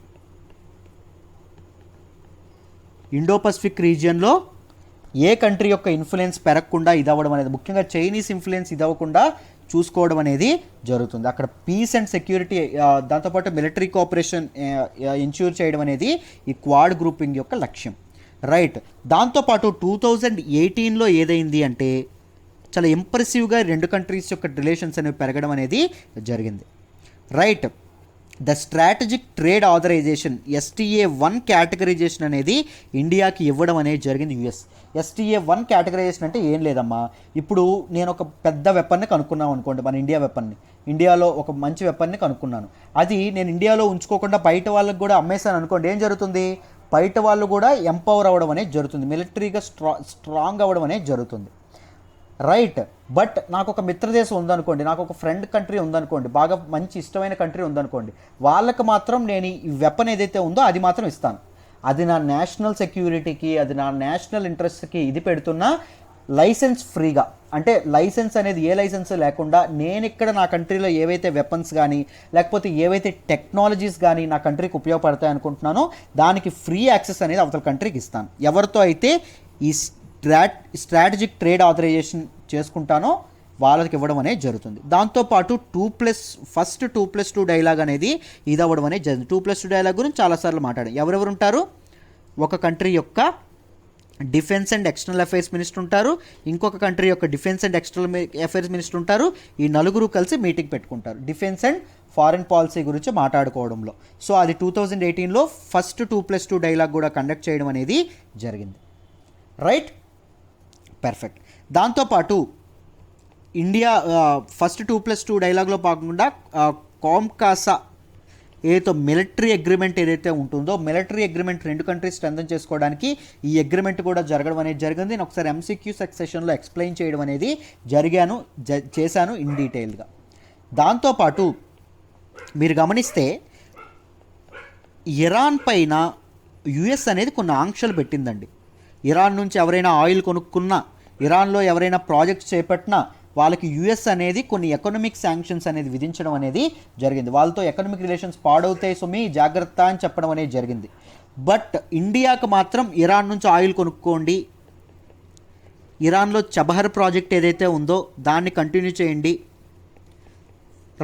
Indo Pacific రీజియన్లో ఏ కంట్రీ యొక్క ఇన్ఫ్లుయెన్స్ పెరగకుండా ఇదవ్వడం అనేది, ముఖ్యంగా చైనీస్ ఇన్ఫ్లుయెన్స్ ఇదవ్వకుండా చూసుకోవడం అనేది జరుగుతుంది. అక్కడ పీస్ అండ్ సెక్యూరిటీ, దాంతోపాటు మిలిటరీ కోఆపరేషన్ ఇన్ష్యూర్ చేయడం అనేది ఈ క్వాడ్ గ్రూపింగ్ యొక్క లక్ష్యం. రైట్, దాంతోపాటు 2018లో ఏదైంది అంటే చాలా ఇంప్రెసివ్గా 2 కంట్రీస్ యొక్క రిలేషన్స్ అనేవి పెరగడం అనేది జరిగింది. Right, the strategic trade authorization STA1 categorization అనేది ఇండియాకి ఇవ్వడం అనేది జరిగింది యుఎస్. STA1 కేటగరైజేషన్ అంటే ఏం లేదమ్మా, ఇప్పుడు నేను ఒక పెద్ద వెపన్ని కనుక్కున్నాం అనుకోండి, మన ఇండియాలో ఒక మంచి వెపన్ని కనుక్కున్నాను, అది నేను ఇండియాలో ఉంచుకోకుండా బయట వాళ్ళకి కూడా అమ్మేశాను అనుకోండి, ఏం జరుగుతుంది, బయట వాళ్ళు కూడా ఎంపవర్ అవ్వడం అనేది జరుగుతుంది, మిలిటరీగా స్ట్రాంగ్ అవ్వడం అనేది జరుగుతుంది. రైట్, బట్ నాకు ఒక మిత్రదేశం ఉందనుకోండి, నాకు ఒక ఫ్రెండ్ కంట్రీ ఉందనుకోండి, బాగా మంచి ఇష్టమైన కంట్రీ ఉందనుకోండి, వాళ్ళకి మాత్రం నేను ఈ వెపన్ ఏదైతే ఉందో అది మాత్రం ఇస్తాను. అది నా నేషనల్ సెక్యూరిటీకి, అది నా నేషనల్ ఇంట్రెస్ట్కి ఇది పెడుతున్నా లైసెన్స్ ఫ్రీగా, అంటే లైసెన్స్ అనేది ఏ లైసెన్స్ లేకుండా నేను ఇక్కడ నా కంట్రీలో ఏవైతే వెపన్స్ కానీ లేకపోతే ఏవైతే టెక్నాలజీస్ కానీ నా కంట్రీకి ఉపయోగపడతాయి అనుకుంటున్నానో దానికి ఫ్రీ యాక్సెస్ అనేది అవతల కంట్రీకి ఇస్తాను. ఎవరితో అయితే ఈ స్ట్రాటజిక్ ట్రేడ్ ఆథరైజేషన్ చేసుకుంటానో వాళ్ళకి ఇవ్వడం అనేది జరుగుతుంది. దాంతోపాటు 2+2 డైలాగ్ అనేది ఇది అవ్వడం అనేది జరుగుతుంది. 2+2 డైలాగ్ గురించి చాలాసార్లు మాట్లాడాం. ఎవరెవరు ఉంటారు, ఒక కంట్రీ యొక్క defence and external affairs minister ఉంటారు, ఇంకొక కంట్రీ యొక్క defence and external affairs minister ఉంటారు. ఈ నలుగురు కలిసి మీటింగ్ పెట్టుకుంటారు డిఫెన్స్ అండ్ ఫారిన్ పాలసీ గురించి మాట్లాడుకోవడంలో. సో అది 2018లో ఫస్ట్ 2+2 డైలాగ్ కూడా కండక్ట్ చేయడం అనేది జరిగింది. Right, perfect. దాంతోపాటు ఇండియా ఫస్ట్ 2+2 డైలాగ్లో కాకుండా కామ్కాసా ఏదైతే మిలిటరీ అగ్రిమెంట్ ఏదైతే ఉంటుందో మిలిటరీ అగ్రిమెంట్ 2 కంట్రీస్ స్ట్రెంథన్ చేసుకోవడానికి ఈ అగ్రిమెంట్ కూడా జరగడం అనేది జరిగింది. నేను ఒకసారి MCQ సెక్షన్లో ఎక్స్ప్లెయిన్ చేయడం అనేది చేశాను ఇన్ డీటెయిల్గా. దాంతోపాటు మీరు గమనిస్తే ఇరాన్ పైన యుఎస్ అనేది కొన్ని ఆంక్షలు పెట్టిందండి. ఇరాన్ నుంచి ఎవరైనా ఆయిల్ కొనుక్కున్నా, ఇరాన్లో ఎవరైనా ప్రాజెక్ట్స్ చేపట్టినా వాళ్ళకి యుఎస్ అనేది కొన్ని ఎకనామిక్ శాంక్షన్స్ అనేది విధించడం అనేది జరిగింది. వాళ్ళతో ఎకనామిక్ రిలేషన్స్ పాడవుతాయి, సో మీ జాగ్రత్త అని చెప్పడం అనేది జరిగింది. బట్ ఇండియాకు మాత్రం ఇరాన్ నుంచి ఆయిల్ కొనుక్కోండి, ఇరాన్లో చబహర్ ప్రాజెక్ట్ ఏదైతే ఉందో దాన్ని కంటిన్యూ చేయండి,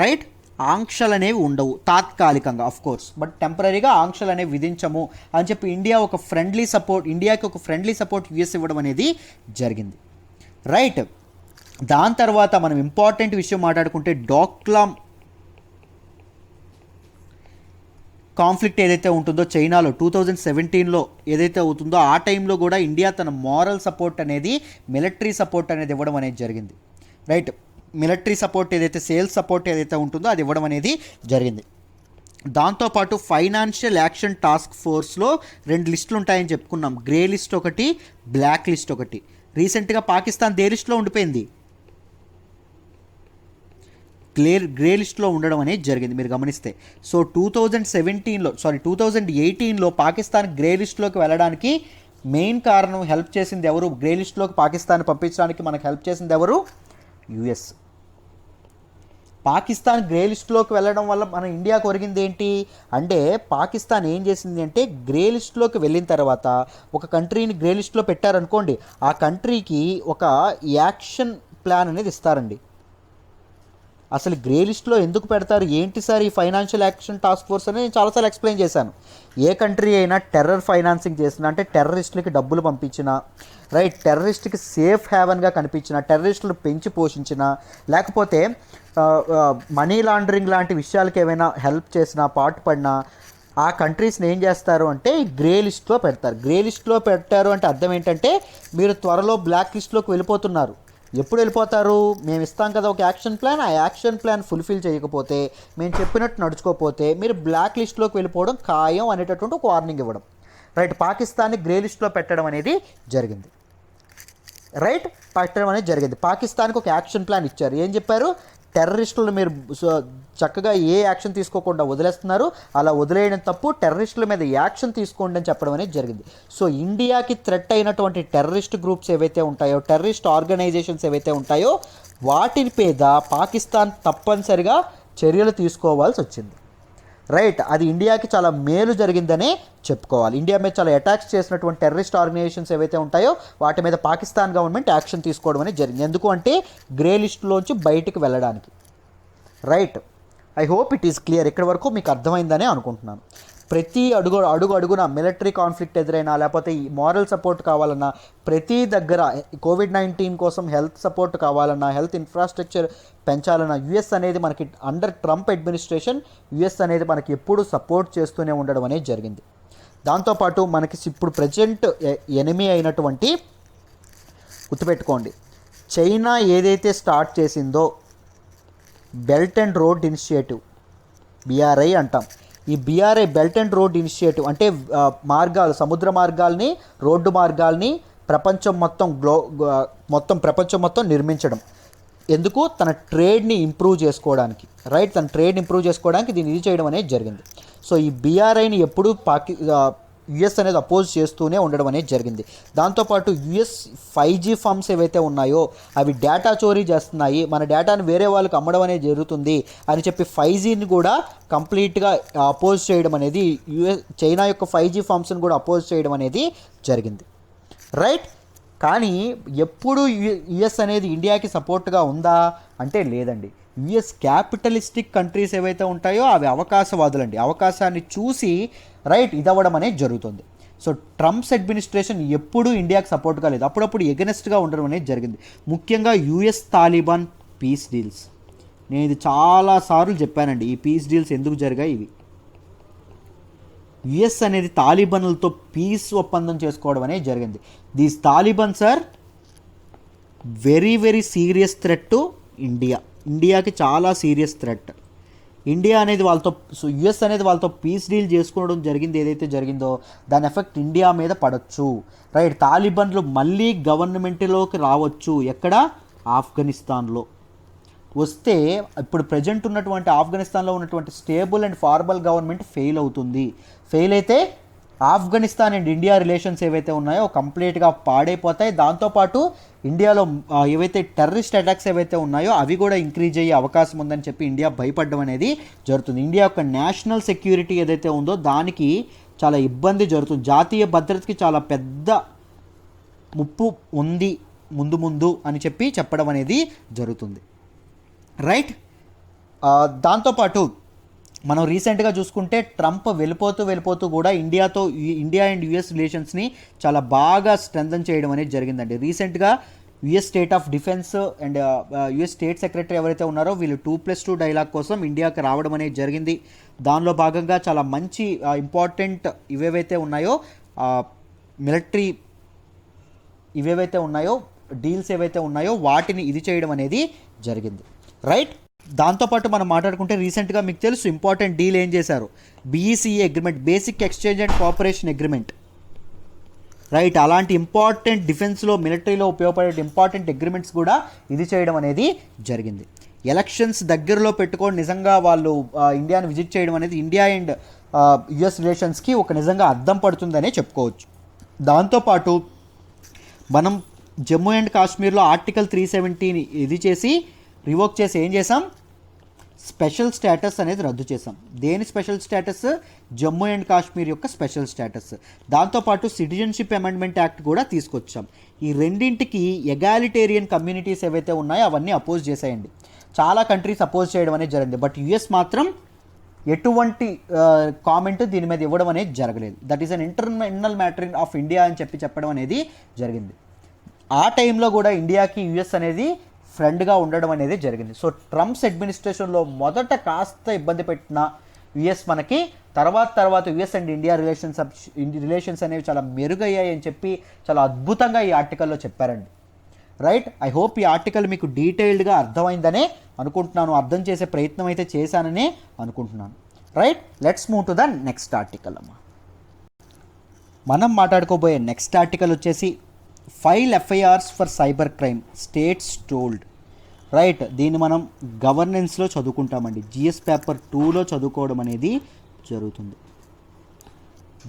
రైట్. ఆంక్షలు అనేవి ఉండవు తాత్కాలికంగా, ఆఫ్ కోర్స్, బట్ టెంపరీగా ఆంక్షలు అనేవి విధించము అని చెప్పి ఇండియాకి ఒక ఫ్రెండ్లీ సపోర్ట్ యుఎస్ ఇవ్వడం అనేది జరిగింది, రైట్. దాని తర్వాత మనం ఇంపార్టెంట్ విషయం మాట్లాడుకుంటే డోక్లాం కాన్ఫ్లిక్ట్ ఏదైతే ఉంటుందో చైనాలో 2017లో ఏదైతే అవుతుందో ఆ టైంలో కూడా ఇండియా తన మారల్ సపోర్ట్ అనేది, మిలిటరీ సపోర్ట్ అనేది ఇవ్వడం అనేది జరిగింది, రైట్. మిలిటరీ సపోర్ట్ ఏదైతే, సేల్స్ సపోర్ట్ ఏదైతే ఉంటుందో అది ఇవ్వడం అనేది జరిగింది. దాంతోపాటు ఫైనాన్షియల్ యాక్షన్ టాస్క్ ఫోర్స్లో 2 లిస్టులు ఉంటాయని చెప్పుకున్నాం, గ్రే లిస్ట్ ఒకటి, బ్లాక్ లిస్ట్ ఒకటి. రీసెంట్గా పాకిస్తాన్ దే లిస్ట్లో ఉండిపోయింది, గ్రే లిస్ట్లో ఉండడం అనేది జరిగింది మీరు గమనిస్తే. సో 2018లో పాకిస్తాన్ గ్రే లిస్ట్లోకి వెళ్ళడానికి మెయిన్ కారణం, హెల్ప్ చేసింది ఎవరు, గ్రే లిస్ట్లోకి పాకిస్తాన్ పంపించడానికి మనకు హెల్ప్ చేసింది ఎవరు, యుఎస్. పాకిస్తాన్ గ్రే లిస్ట్లోకి వెళ్ళడం వల్ల మన ఇండియాకు ఒరిగింది ఏంటి అంటే, పాకిస్తాన్ ఏం చేసింది అంటే గ్రే లిస్ట్లోకి వెళ్ళిన తర్వాత ఒక కంట్రీని గ్రే లిస్ట్లో పెట్టారనుకోండి, ఆ కంట్రీకి ఒక యాక్షన్ ప్లాన్ అనేది ఇస్తారండి. అసలు గ్రే లిస్ట్లో ఎందుకు పెడతారు, ఏంటి సార్ ఈ ఫైనాన్షియల్ యాక్షన్ టాస్క్ ఫోర్స్ అని నేను చాలాసార్లు ఎక్స్ప్లెయిన్ చేశాను. ఏ కంట్రీ అయినా టెర్రర్ ఫైనాన్సింగ్ చేసిన, అంటే టెర్రరిస్టులకి డబ్బులు పంపించిన, రైట్, టెర్రరిస్ట్కి సేఫ్ హ్యావెన్గా కనిపించిన, టెర్రరిస్టులు పెంచి పోషించిన, లేకపోతే మనీ లాండరింగ్ లాంటి విషయాలకి ఏమైనా హెల్ప్ చేసినా, పాటుపడినా, ఆ కంట్రీస్ని ఏం చేస్తారు అంటే గ్రే లిస్ట్లో పెడతారు. గ్రే లిస్ట్లో పెట్టారు అంటే అర్థం ఏంటంటే మీరు త్వరలో బ్లాక్ లిస్ట్లోకి వెళ్ళిపోతున్నారు. ఎప్పుడు వెళ్ళిపోతారు, మేము ఇస్తాం కదా ఒక యాక్షన్ ప్లాన్, ఆ యాక్షన్ ప్లాన్ ఫుల్ఫిల్ చేయకపోతే, మేము చెప్పినట్టు నడుచుకోకపోతే మీరు బ్లాక్ లిస్ట్లోకి వెళ్ళిపోవడం ఖాయం అనేటటువంటి ఒక వార్నింగ్ ఇవ్వడం, రైట్. పాకిస్తాన్ని గ్రే లిస్ట్లో పెట్టడం అనేది జరిగింది, రైట్, పెట్టడం అనేది జరిగింది. పాకిస్తాన్కి ఒక యాక్షన్ ప్లాన్ ఇచ్చారు, ఏం చెప్పారు, టెర్రరిస్టులు మీరు చక్కగా ఏ యాక్షన్ తీసుకోకుండా వదిలేస్తున్నారు, అలా వదిలేయడం తప్పు, టెర్రరిస్టుల మీద యాక్షన్ తీసుకోండి అని చెప్పడం అనేది జరిగింది. సో ఇండియాకి థ్రెట్ అయినటువంటి టెర్రరిస్ట్ గ్రూప్స్ ఏవైతే ఉంటాయో, టెర్రరిస్ట్ ఆర్గనైజేషన్స్ ఏవైతే ఉంటాయో వాటి మీద పాకిస్తాన్ తప్పనిసరిగా చర్యలు తీసుకోవాల్సి వచ్చింది, రైట్. అది ఇండియాకి చాలా మేలు జరిగిందనే చెప్పుకోవాలి. ఇండియా మీద చాలా అటాక్స్ చేసినటువంటి టెర్రరిస్ట్ ఆర్గనైజేషన్స్ ఏవైతే ఉంటాయో వాటి మీద పాకిస్తాన్ గవర్నమెంట్ యాక్షన్ తీసుకోవడం అనేది జరిగింది. ఎందుకు అంటే గ్రే లిస్టులోంచి బయటికి వెళ్ళడానికి, right. I hope it is clear. ఇక్కడి వరకు మీకు అర్థమైందనే అనుకుంటున్నాను. ప్రతి అడుగున మిలిటరీ కాన్ఫ్లిక్ట్ ఎదురైనా, లేకపోతే ఈ మారల్ సపోర్ట్ కావాలన్నా, ప్రతి దగ్గర కోవిడ్-19 కోసం హెల్త్ సపోర్ట్ కావాలన్నా, హెల్త్ ఇన్ఫ్రాస్ట్రక్చర్ పెంచాలన్నా, యుఎస్ అనేది మనకి అండర్ ట్రంప్ అడ్మినిస్ట్రేషన్ యుఎస్ అనేది మనకి ఎప్పుడూ సపోర్ట్ చేస్తూనే ఉండడం అనేది జరిగింది. దాంతోపాటు మనకి ఇప్పుడు ప్రజెంట్ ఎనిమీ అయినటువంటి, గుర్తుపెట్టుకోండి, చైనా ఏదైతే స్టార్ట్ చేసిందో belt and road initiative, BRI అంటాం. ఈ BRI belt and road initiative అంటే మార్గాలు, సముద్ర మార్గాల్ని, రోడ్డు మార్గాల్ని ప్రపంచం మొత్తం నిర్మించడం. ఎందుకు, తన ట్రేడ్ని ఇంప్రూవ్ చేసుకోవడానికి, రైట్, తన ట్రేడ్ని ఇంప్రూవ్ చేసుకోవడానికి దీన్ని ఇది చేయడం అనేది జరిగింది. సో ఈ బిఆర్ఐని ఎప్పుడూ యుఎస్ అనేది అపోజ్ చేస్తూనే ఉండడం అనేది జరిగింది. దాంతోపాటు యుఎస్ 5G ఫర్మ్స్ ఏవైతే ఉన్నాయో అవి డేటా చోరీ చేస్తున్నాయి, మన డేటాను వేరే వాళ్ళకి అమ్మడం అనేది జరుగుతుంది అని చెప్పి 5Gని కూడా కంప్లీట్గా అపోజ్ చేయడం అనేది, చైనా యొక్క 5G ఫర్మ్స్ని కూడా అపోజ్ చేయడం అనేది జరిగింది, రైట్. కానీ ఎప్పుడు యుఎస్ అనేది ఇండియాకి సపోర్ట్గా ఉందా అంటే లేదండి. యుఎస్ క్యాపిటలిస్టిక్ కంట్రీస్ ఏవైతే ఉంటాయో అవి అవకాశవాదులండి, అవకాశాన్ని చూసి రైట్ ఇదవ్వడం అనేది జరుగుతుంది. సో ట్రంప్స్ అడ్మినిస్ట్రేషన్ ఎప్పుడూ ఇండియాకి సపోర్ట్గా లేదు, అప్పుడప్పుడు ఎగనెస్ట్గా ఉండడం అనేది జరిగింది. ముఖ్యంగా యుఎస్ తాలిబాన్ పీస్ డీల్స్, నేను ఇది చాలాసార్లు చెప్పానండి, ఈ పీస్ డీల్స్ ఎందుకు జరిగాయి. ఇవి యుఎస్ అనేది తాలిబాన్లతో పీస్ ఒప్పందం చేసుకోవడం అనేది జరిగింది. These Talibans are very very serious threat to ఇండియాకి చాలా సీరియస్ థ్రెట్. ఇండియా అనేది వాళ్ళతో, సో యుఎస్ అనేది వాళ్ళతో పీస్ డీల్ చేసుకోవడం జరిగింది, ఏదైతే జరిగిందో దాని ఎఫెక్ట్ ఇండియా మీద పడవచ్చు, రైట్. తాలిబాన్లు మళ్ళీ గవర్నమెంట్లోకి రావచ్చు, ఎక్కడ, ఆఫ్ఘనిస్తాన్లో వస్తే ఇప్పుడు ప్రజెంట్ ఉన్నటువంటి ఆఫ్ఘనిస్తాన్లో ఉన్నటువంటి stable and formal government fail అవుతుంది. ఫెయిల్ అయితే ఆఫ్ఘనిస్తాన్ అండ్ ఇండియా రిలేషన్స్ ఏవైతే ఉన్నాయో కంప్లీట్గా పాడైపోతాయి. దాంతోపాటు ఇండియాలో ఏవైతే టెర్రరిస్ట్ అటాక్స్ ఏవైతే ఉన్నాయో అవి కూడా ఇంక్రీజ్ అయ్యే అవకాశం ఉందని చెప్పి ఇండియా భయపడడం అనేది జరుగుతుంది. ఇండియా యొక్క నేషనల్ సెక్యూరిటీ ఏదైతే ఉందో దానికి చాలా ఇబ్బంది జరుగుతుంది. జాతీయ భద్రతకి చాలా పెద్ద ముప్పు ఉంది ముందు అని చెప్పి చెప్పడం అనేది జరుగుతుంది. రైట్. దాంతోపాటు మనం రీసెంట్గా చూసుకుంటే ట్రంప్ వెళ్ళిపోతూ కూడా ఇండియా అండ్ యుఎస్ రిలేషన్స్ని చాలా బాగా స్ట్రెంథన్ చేయడం అనేది జరిగిందండి. రీసెంట్గా US state of defence and US state secretary ఎవరైతే ఉన్నారో వీళ్ళు 2+2 డైలాగ్ కోసం ఇండియాకి రావడం అనేది జరిగింది. దానిలో భాగంగా చాలా మంచి ఇంపార్టెంట్ ఇవేవైతే ఉన్నాయో మిలిటరీ ఇవేవైతే ఉన్నాయో డీల్స్ ఏవైతే ఉన్నాయో వాటిని ఇది చేయడం అనేది జరిగింది. రైట్. దాంతోపాటు మనం మాట్లాడుకుంటే రీసెంట్గా మీకు తెలుసు ఇంపార్టెంట్ డీల్ ఏం చేశారు, BECA agreement, basic exchange and cooperation agreement. Right. అలాంటి ఇంపార్టెంట్ డిఫెన్స్లో మిలిటరీలో ఉపయోగపడే ఇంపార్టెంట్ అగ్రిమెంట్స్ కూడా ఇది చేయడం అనేది జరిగింది. ఎలక్షన్స్ దగ్గరలో పెట్టుకొని నిజంగా వాళ్ళు ఇండియాని విజిట్ చేయడం అనేది ఇండియా అండ్ యుఎస్ రిలేషన్స్కి ఒక నిజంగా అద్దం పడుతుందనే చెప్పుకోవచ్చు. దాంతోపాటు మనం జమ్మూ అండ్ కాశ్మీర్లో ఆర్టికల్ 370ని ఇది చేసి రివోక్ చేసి ఏం చేసాం, స్పెషల్ స్టేటస్ అనేది రద్దు చేసాం. దేని special status? Jammu and Kashmir యొక్క స్పెషల్ స్టేటస్. దాంతోపాటు సిటిజన్షిప్ అమెండ్మెంట్ యాక్ట్ కూడా తీసుకొచ్చాం. ఈ రెండింటికి ఎగాలిటేరియన్ కమ్యూనిటీస్ ఏవైతే ఉన్నాయో అవన్నీ అపోజ్ చేసేయండి. చాలా కంట్రీస్ అపోజ్ చేయడం అనేది జరిగింది. బట్ యుఎస్ మాత్రం ఎటువంటి కామెంట్ దీని మీద ఇవ్వడం అనేది జరగలేదు. That is an internal matter of India అని చెప్పడం అనేది జరిగింది. ఆ టైంలో కూడా ఇండియాకి యుఎస్ అనేది ఫ్రెండ్గా ఉండడం అనేది జరిగింది. సో ట్రంప్స్ అడ్మినిస్ట్రేషన్లో మొదట కాస్త ఇబ్బంది పెట్టిన యుఎస్ మనకి తర్వాత యుఎస్ అండ్ ఇండియా రిలేషన్స్ అనేవి చాలా మెరుగయ్యాయి అని చెప్పి చాలా అద్భుతంగా ఈ ఆర్టికల్లో చెప్పారండి. రైట్. ఐ హోప్ ఈ ఆర్టికల్ మీకు డీటెయిల్డ్గా అర్థమైందనే అనుకుంటున్నాను, అర్థం చేసే ప్రయత్నం అయితే చేశాననే అనుకుంటున్నాను. Right. Let's move to the next article అమ్మా. మనం మాట్లాడుకోబోయే నెక్స్ట్ ఆర్టికల్ వచ్చేసి file FIRs for cyber crime states told. Right. దీన్ని మనం గవర్నెన్స్లో చదువుకుంటామండి. జిఎస్ పేపర్ 2లో చదువుకోవడం అనేది జరుగుతుంది.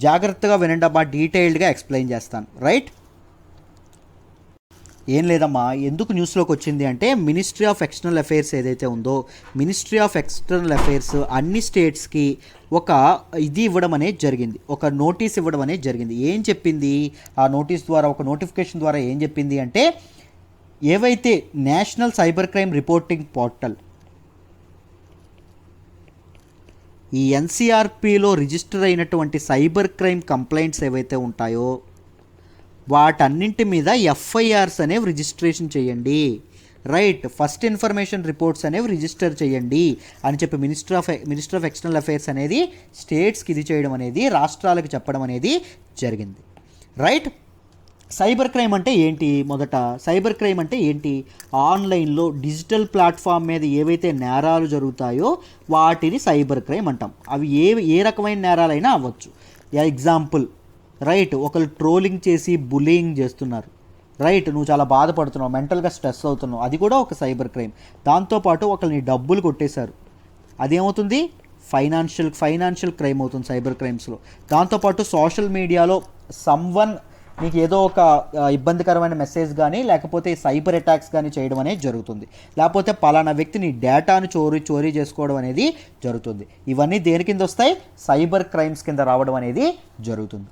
జాగ్రత్తగా వినండి అమ్మా, డీటెయిల్డ్గా ఎక్స్ప్లెయిన్ చేస్తాను. రైట్. ఏం లేదమ్మా, ఎందుకు న్యూస్లోకి వచ్చింది అంటే మినిస్ట్రీ ఆఫ్ ఎక్స్టర్నల్ అఫైర్స్ ఏదైతే ఉందో మినిస్ట్రీ ఆఫ్ ఎక్స్టర్నల్ అఫైర్స్ అన్ని స్టేట్స్కి ఒక ఇది ఇవ్వడం అనేది జరిగింది, ఒక నోటీస్ ఇవ్వడం అనేది జరిగింది. ఏం చెప్పింది ఆ నోటీస్ ద్వారా, ఒక నోటిఫికేషన్ ద్వారా ఏం చెప్పింది అంటే ఏవైతే national cyber crime reporting portal ఈ ఎన్సిఆర్పిలో రిజిస్టర్ అయినటువంటి సైబర్ క్రైమ్ కంప్లైంట్స్ ఏవైతే ఉంటాయో వాటన్నింటి మీద ఎఫ్ఐఆర్స్ అనేవి రిజిస్ట్రేషన్ చేయండి. రైట్. ఫస్ట్ ఇన్ఫర్మేషన్ రిపోర్ట్స్ అనేవి రిజిస్టర్ చేయండి అని చెప్పి మినిస్టర్ ఆఫ్ ఎక్స్టర్నల్ అఫైర్స్ అనేది స్టేట్స్కి ఇది చేయడం అనేది రాష్ట్రాలకు చెప్పడం అనేది జరిగింది. రైట్. సైబర్ క్రైమ్ అంటే ఏంటి? మొదట సైబర్ క్రైమ్ అంటే ఏంటి? ఆన్లైన్లో డిజిటల్ ప్లాట్ఫామ్ మీద ఏవైతే నేరాలు జరుగుతాయో వాటిని సైబర్ క్రైమ్ అంటాం. అవి ఏ రకమైన నేరాలైనా అవ్వచ్చు. ఎగ్జాంపుల్, రైట్, ఒకరు ట్రోలింగ్ చేసి బుల్లింగ్ చేస్తున్నారు. రైట్. నువ్వు చాలా బాధపడుతున్నావు, మెంటల్గా స్ట్రెస్ అవుతున్నావు, అది కూడా ఒక సైబర్ క్రైమ్. దాంతోపాటు ఒకరిని డబ్బులు కొట్టేశారు, అదేమవుతుంది? ఫైనాన్షియల్ క్రైమ్ అవుతుంది సైబర్ క్రైమ్స్లో. దాంతోపాటు సోషల్ మీడియాలో సమ్వన్ నీకు ఏదో ఒక ఇబ్బందికరమైన మెసేజ్ కానీ లేకపోతే సైబర్ అటాక్స్ కానీ చేయడం అనేది జరుగుతుంది. లేకపోతే పలానా వ్యక్తి నీ డేటాను చోరీ చేసుకోవడం అనేది జరుగుతుంది. ఇవన్నీ దేని కింద వస్తాయి? సైబర్ క్రైమ్స్ కింద రావడం అనేది జరుగుతుంది.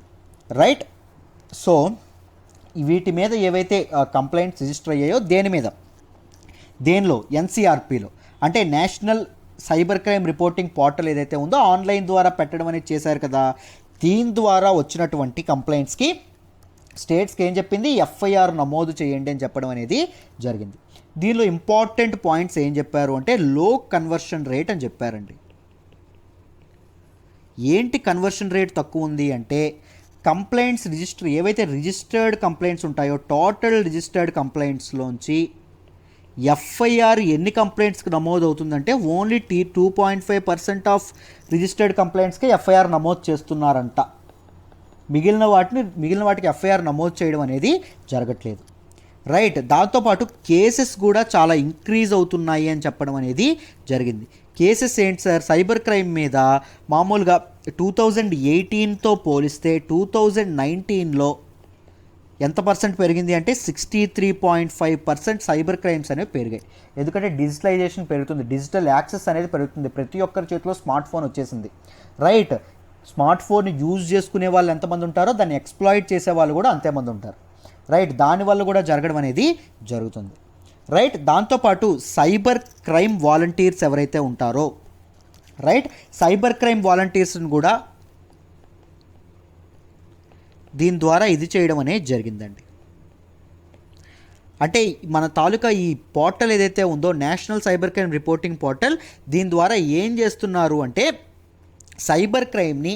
రైట్. సో వీటి మీద ఏవైతే కంప్లైంట్స్ రిజిస్టర్ అయ్యాయో దేనిలో ఎన్సిఆర్పిలో అంటే national cyber crime reporting portal ఏదైతే ఉందో ఆన్లైన్ ద్వారా పెట్టడం అనేది చేశారు కదా. దీని ద్వారా వచ్చినటువంటి కంప్లైంట్స్కి స్టేట్స్కి ఏం చెప్పింది? ఎఫ్ఐఆర్ నమోదు చేయండి అని చెప్పడం అనేది జరిగింది. దీనిలో ఇంపార్టెంట్ పాయింట్స్ ఏం చెప్పారు అంటే లో కన్వర్షన్ రేట్ అని చెప్పారండి. ఏంటి కన్వర్షన్ రేట్ తక్కువ ఉంది అంటే కంప్లైంట్స్ ఏవైతే రిజిస్టర్డ్ కంప్లైంట్స్ ఉంటాయో టోటల్ రిజిస్టర్డ్ కంప్లైంట్స్లోంచి ఎఫ్ఐఆర్ ఎన్ని కంప్లైంట్స్కి నమోదు అవుతుందంటే ఓన్లీ 2.5% ఆఫ్ రిజిస్టర్డ్ కంప్లైంట్స్కి ఎఫ్ఐఆర్ నమోదు చేస్తున్నారంట. మిగిలిన వాటికి ఎఫ్ఐఆర్ నమోదు చేయడం అనేది జరగట్లేదు. రైట్. దాంతోపాటు కేసెస్ కూడా చాలా ఇంక్రీజ్ అవుతున్నాయి అని చెప్పడం అనేది జరిగింది. కేసెస్ ఏంటి సార్? సైబర్ క్రైమ్ మీద మామూలుగా 2018తో పోలిస్తే 2019లో ఎంత పర్సెంట్ పెరిగింది అంటే 63.5% సైబర్ క్రైమ్స్ అనేవి పెరిగాయి. ఎందుకంటే డిజిటలైజేషన్ పెరుగుతుంది, డిజిటల్ యాక్సెస్ అనేది పెరుగుతుంది, ప్రతి ఒక్కరి చేతిలో స్మార్ట్ ఫోన్ వచ్చేసింది. రైట్, స్మార్ట్ ఫోన్ యూజ్ చేసుకునే వాళ్ళు ఎంతమంది ఉంటారో దాన్ని ఎక్స్ప్లాయిట్ చేసే వాళ్ళు కూడా అంతేమంది ఉంటారు. రైట్, దానివల్ల కూడా జరగడం అనేది జరుగుతుంది. రైట్, దాంతోపాటు సైబర్ క్రైమ్ వాలంటీర్స్ ఎవరైతే ఉంటారో, రైట్, సైబర్ క్రైమ్ వాలంటీర్స్ని కూడా దీని ద్వారా ఇది చేయడం అనేది జరిగిందండి. అంటే మన తాలూకా ఈ పోర్టల్ ఏదైతే ఉందో national cyber crime reporting portal, దీని ద్వారా ఏం చేస్తున్నారు అంటే సైబర్ క్రైమ్ని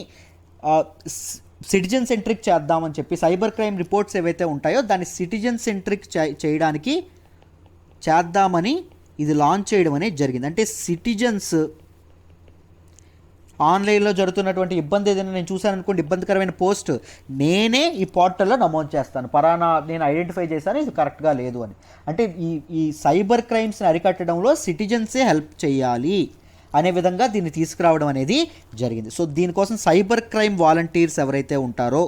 సిటిజన్ సెంట్రిక్ చేద్దామని చెప్పి సైబర్ క్రైమ్ రిపోర్ట్స్ ఏవైతే ఉంటాయో దాన్ని సిటిజన్ సెంట్రిక్ చేయడానికి చేద్దామని ఇది లాంచ్ చేయడం అనేది జరిగింది. అంటే సిటిజన్స్ ఆన్లైన్లో జరుగుతున్నటువంటి ఇబ్బంది ఏదైనా నేను చూశాను అనుకోండి, ఇబ్బందికరమైన పోస్ట్, నేనే ఈ పోర్టల్లో నమోదు చేస్తాను, పరానా నేను ఐడెంటిఫై చేశాను ఇది కరెక్ట్గా లేదు అని. అంటే ఈ సైబర్ క్రైమ్స్ని అరికట్టడంలో సిటిజన్సే హెల్ప్ చేయాలి అనే విధంగా దీన్ని తీసుకురావడం అనేది జరిగింది. సో దీనికోసం సైబర్ క్రైమ్ వాలంటీర్స్ ఎవరైతే ఉంటారో,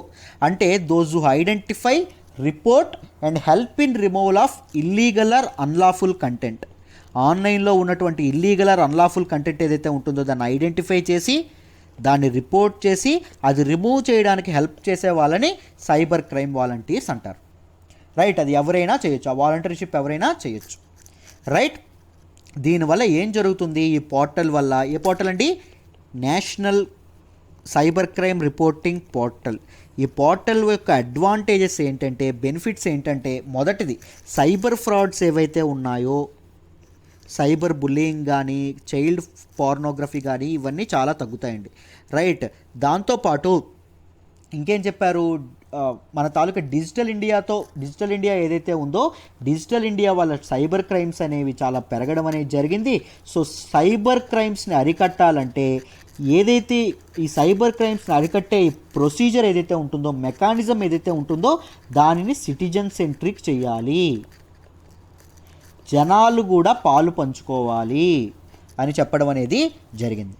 అంటే those who identify, report and help in removal of illegal or unlawful content, ఆన్లైన్లో ఉన్నటువంటి ఇల్లీగల్ ఆర్ అన్లాఫుల్ కంటెంట్ ఏదైతే ఉంటుందో దాన్ని ఐడెంటిఫై చేసి దాన్ని రిపోర్ట్ చేసి అది రిమూవ్ చేయడానికి హెల్ప్ చేసే వాళ్ళని సైబర్ క్రైమ్ వాలంటీర్స్ అంటారు. రైట్, అది ఎవరైనా చేయొచ్చు, ఆ వాలంటీర్షిప్ ఎవరైనా చేయొచ్చు. రైట్, దీనివల్ల ఏం జరుగుతుంది ఈ పోర్టల్ వల్ల? ఏ పోర్టల్ అండి? National cyber crime reporting portal. ఈ పోర్టల్ యొక్క అడ్వాంటేజెస్ ఏంటంటే, బెనిఫిట్స్ ఏంటంటే, మొదటిది సైబర్ ఫ్రాడ్స్ ఏవైతే ఉన్నాయో, సైబర్ బుల్లింగ్ కానీ చైల్డ్ పోర్నోగ్రఫీ కానీ ఇవన్నీ చాలా తగ్గుతాయండి. రైట్, దాంతోపాటు ఇంకేం చెప్పారు, మన తాలూకా డిజిటల్ ఇండియా ఏదైతే ఉందో డిజిటల్ ఇండియా వల్ల సైబర్ క్రైమ్స్ అనేవి చాలా పెరగడం అనేది జరిగింది. సో సైబర్ క్రైమ్స్ని అరికట్టాలంటే ఏదైతే ఈ సైబర్ క్రైమ్స్ని అరికట్టే ప్రొసీజర్ ఏదైతే ఉంటుందో, మెకానిజం ఏదైతే ఉంటుందో దానిని సిటిజన్ సెంట్రిక్ చేయాలి, జనాలు కూడా పాలు పంచుకోవాలి అని చెప్పడం అనేది జరిగింది.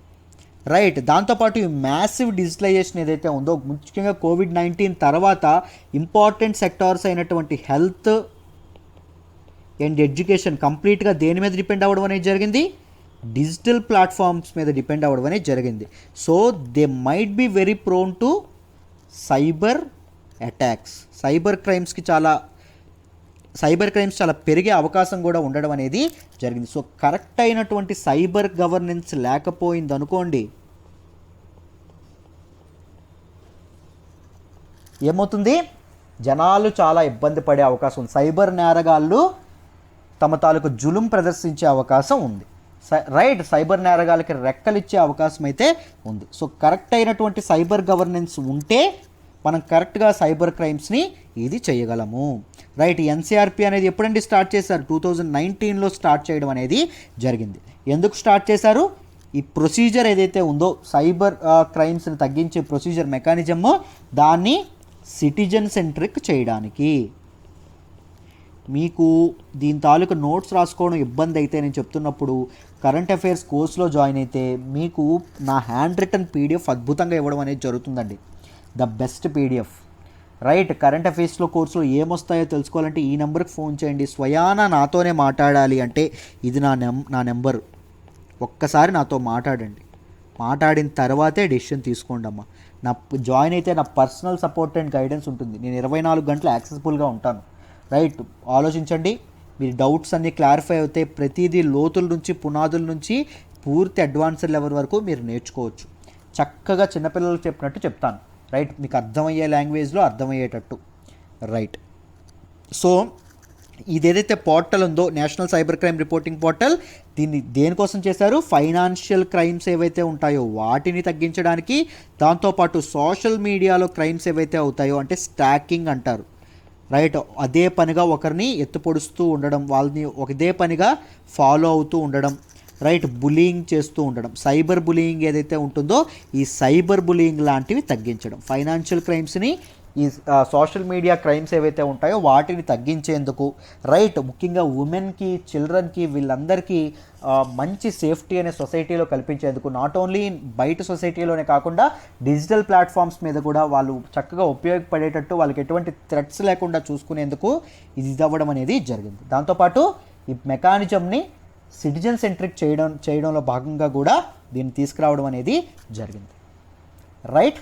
రైట్, దాంతోపాటు ఈ మ్యాసివ్ డిజిటలైజేషన్ ఏదైతే ఉందో, ముఖ్యంగా కోవిడ్-19 తర్వాత ఇంపార్టెంట్ సెక్టార్స్ అయినటువంటి హెల్త్ అండ్ ఎడ్యుకేషన్ కంప్లీట్గా దేని మీద డిపెండ్ అవ్వడం అనేది జరిగింది? డిజిటల్ ప్లాట్ఫామ్స్ మీద డిపెండ్ అవ్వడం అనేది జరిగింది. So they might be very prone to cyber attacks. Cyber crimes చాలా పెరిగే అవకాశం కూడా ఉండడం అనేది జరిగింది. సో కరెక్ట్ అయినటువంటి సైబర్ గవర్నెన్స్ లేకపోయింది అనుకోండి, ఏమవుతుంది? జనాలు చాలా ఇబ్బంది పడే అవకాశం ఉంది. సైబర్ నేరగాళ్ళు తమ తాలూకు జులుం ప్రదర్శించే అవకాశం ఉంది. రైట్, సైబర్ నేరగాళ్ళకి రెక్కలిచ్చే అవకాశం అయితే ఉంది. సో కరెక్ట్ అయినటువంటి సైబర్ గవర్నెన్స్ ఉంటే మనం కరెక్ట్గా సైబర్ క్రైమ్స్ని ఇది చేయగలము. రైట్, ఎన్సీఆర్పీ అనేది ఎప్పుడండి స్టార్ట్ చేశారు? 2019లో స్టార్ట్ చేయడం అనేది జరిగింది. ఎందుకు స్టార్ట్ చేశారు? ఈ ప్రొసీజర్ ఏదైతే ఉందో సైబర్ క్రైమ్స్ని తగ్గించే ప్రొసీజర్ మెకానిజము, దాన్ని సిటిజన్ సెంట్రిక్ చేయడానికి. మీకు దీని తాలూకు నోట్స్ రాసుకోవడం ఇబ్బంది అయితే నేను చెప్తున్నప్పుడు కరెంట్ అఫైర్స్ కోర్స్లో జాయిన్ అయితే మీకు నా హ్యాండ్ రిటన్ పీడిఎఫ్ అద్భుతంగా ఇవ్వడం అనేది జరుగుతుందండి, the best PDF. Right, current అఫైర్స్లో కోర్సులో ఏమొస్తాయో తెలుసుకోవాలంటే ఈ నెంబర్కి ఫోన్ చేయండి. స్వయాన నాతోనే మాట్లాడాలి అంటే ఇది నా నెంబరు. ఒక్కసారి నాతో మాట్లాడండి, మాట్లాడిన తర్వాతే డెసిషన్ తీసుకోండి అమ్మా. నా జాయిన్ అయితే నా పర్సనల్ సపోర్ట్ అండ్ గైడెన్స్ ఉంటుంది. నేను 24 గంటలు యాక్సెసిబుల్గా ఉంటాను. రైట్, ఆలోచించండి, మీ డౌట్స్ అన్నీ క్లారిఫై అవుతాయి. ప్రతిదీ లోతుల నుంచి పునాదుల నుంచి పూర్తి అడ్వాన్స్డ్ లెవెల్ వరకు మీరు నేర్చుకోవచ్చు. చక్కగా చిన్నపిల్లలకు చెప్పినట్టు చెప్తాను. రైట్, మీకు అర్థమయ్యే లాంగ్వేజ్లో అర్థమయ్యేటట్టు. రైట్, సో ఇదేదైతే పోర్టల్ ఉందో national cyber crime reporting portal, దీన్ని దేనికోసం చేశారు? ఫైనాన్షియల్ క్రైమ్స్ ఏవైతే ఉంటాయో వాటిని తగ్గించడానికి, దాంతోపాటు సోషల్ మీడియాలో క్రైమ్స్ ఏవైతే అవుతాయో అంటే స్టాకింగ్ అంటారు. రైట్, అదే పనిగా ఒకరిని ఎత్తుపొడుస్తూ ఉండడం, వాళ్ళని ఒకదే పనిగా ఫాలో అవుతూ ఉండడం, రైట్, బులియింగ్ చేస్తూ ఉండడం, సైబర్ బులియింగ్ ఏదైతే ఉంటుందో ఈ సైబర్ బులియింగ్ లాంటివి తగ్గించడం, ఫైనాన్షియల్ క్రైమ్స్ని ఈ సోషల్ మీడియా క్రైమ్స్ ఏవైతే ఉంటాయో వాటిని తగ్గించేందుకు, రైట్, ముఖ్యంగా ఉమెన్కి, చిల్డ్రన్కి, వీళ్ళందరికీ మంచి సేఫ్టీ అనే సొసైటీలో కల్పించేందుకు, నాట్ ఓన్లీ బయట సొసైటీలోనే కాకుండా డిజిటల్ ప్లాట్ఫామ్స్ మీద కూడా వాళ్ళు చక్కగా ఉపయోగపడేటట్టు, వాళ్ళకి ఎటువంటి థ్రెట్స్ లేకుండా చూసుకునేందుకు ఇది అవ్వడం అనేది జరిగింది. దాంతోపాటు ఈ మెకానిజంని సిటిజన్ సెంట్రిక్ చేయడంలో భాగంగా కూడా దీన్ని తీసుకురావడం అనేది జరిగింది. రైట్,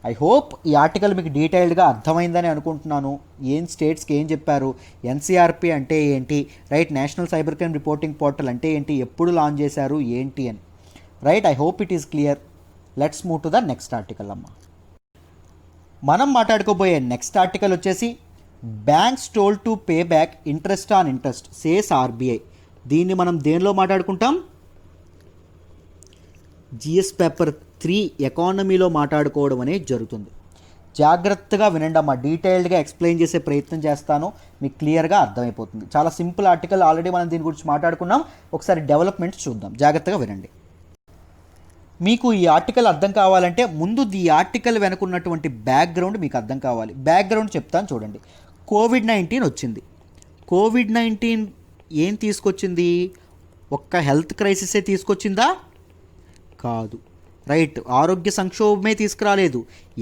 ఐ హోప్ ఈ ఆర్టికల్ మీకు డీటెయిల్డ్గా అర్థమైందని అనుకుంటున్నాను. ఏం స్టేట్స్కి ఏం చెప్పారు, ఎన్సీఆర్పి అంటే ఏంటి, right, national cyber crime reporting portal అంటే ఏంటి, ఎప్పుడు లాంచ్ చేశారు, ఏంటి అని. Right, I hope it is clear. Let's move to the next article అమ్మ. మనం మాట్లాడుకోబోయే నెక్స్ట్ ఆర్టికల్ వచ్చేసి banks told to pay back interest on interest says RBI. దీన్ని మనం దేనిలో మాట్లాడుకుంటాం, జిఎస్ పేపర్ 3 ఎకానమీలో మాట్లాడుకోవడం అనేది జరుగుతుంది. జాగ్రత్తగా వినండి అమ్మా, డీటెయిల్డ్గా ఎక్స్ప్లెయిన్ చేసే ప్రయత్నం చేస్తాను, మీకు క్లియర్గా అర్థమైపోతుంది. చాలా సింపుల్ ఆర్టికల్, ఆల్రెడీ మనం దీని గురించి మాట్లాడుకున్నాం. ఒకసారి డెవలప్మెంట్స్ చూద్దాం, జాగ్రత్తగా వినండి. మీకు ఈ ఆర్టికల్ అర్థం కావాలంటే ముందు ఈ ఆర్టికల్ వెనుకున్నటువంటి బ్యాక్గ్రౌండ్ మీకు అర్థం కావాలి. బ్యాక్గ్రౌండ్ చెప్తాను చూడండి. కోవిడ్-19 వచ్చింది. కోవిడ్-19 ఏం తీసుకొచ్చింది, ఒక్క హెల్త్ క్రైసిసే తీసుకొచ్చిందా, కాదు, రైట్, ఆరోగ్య సంక్షోభమే తీసుకురాలేదు,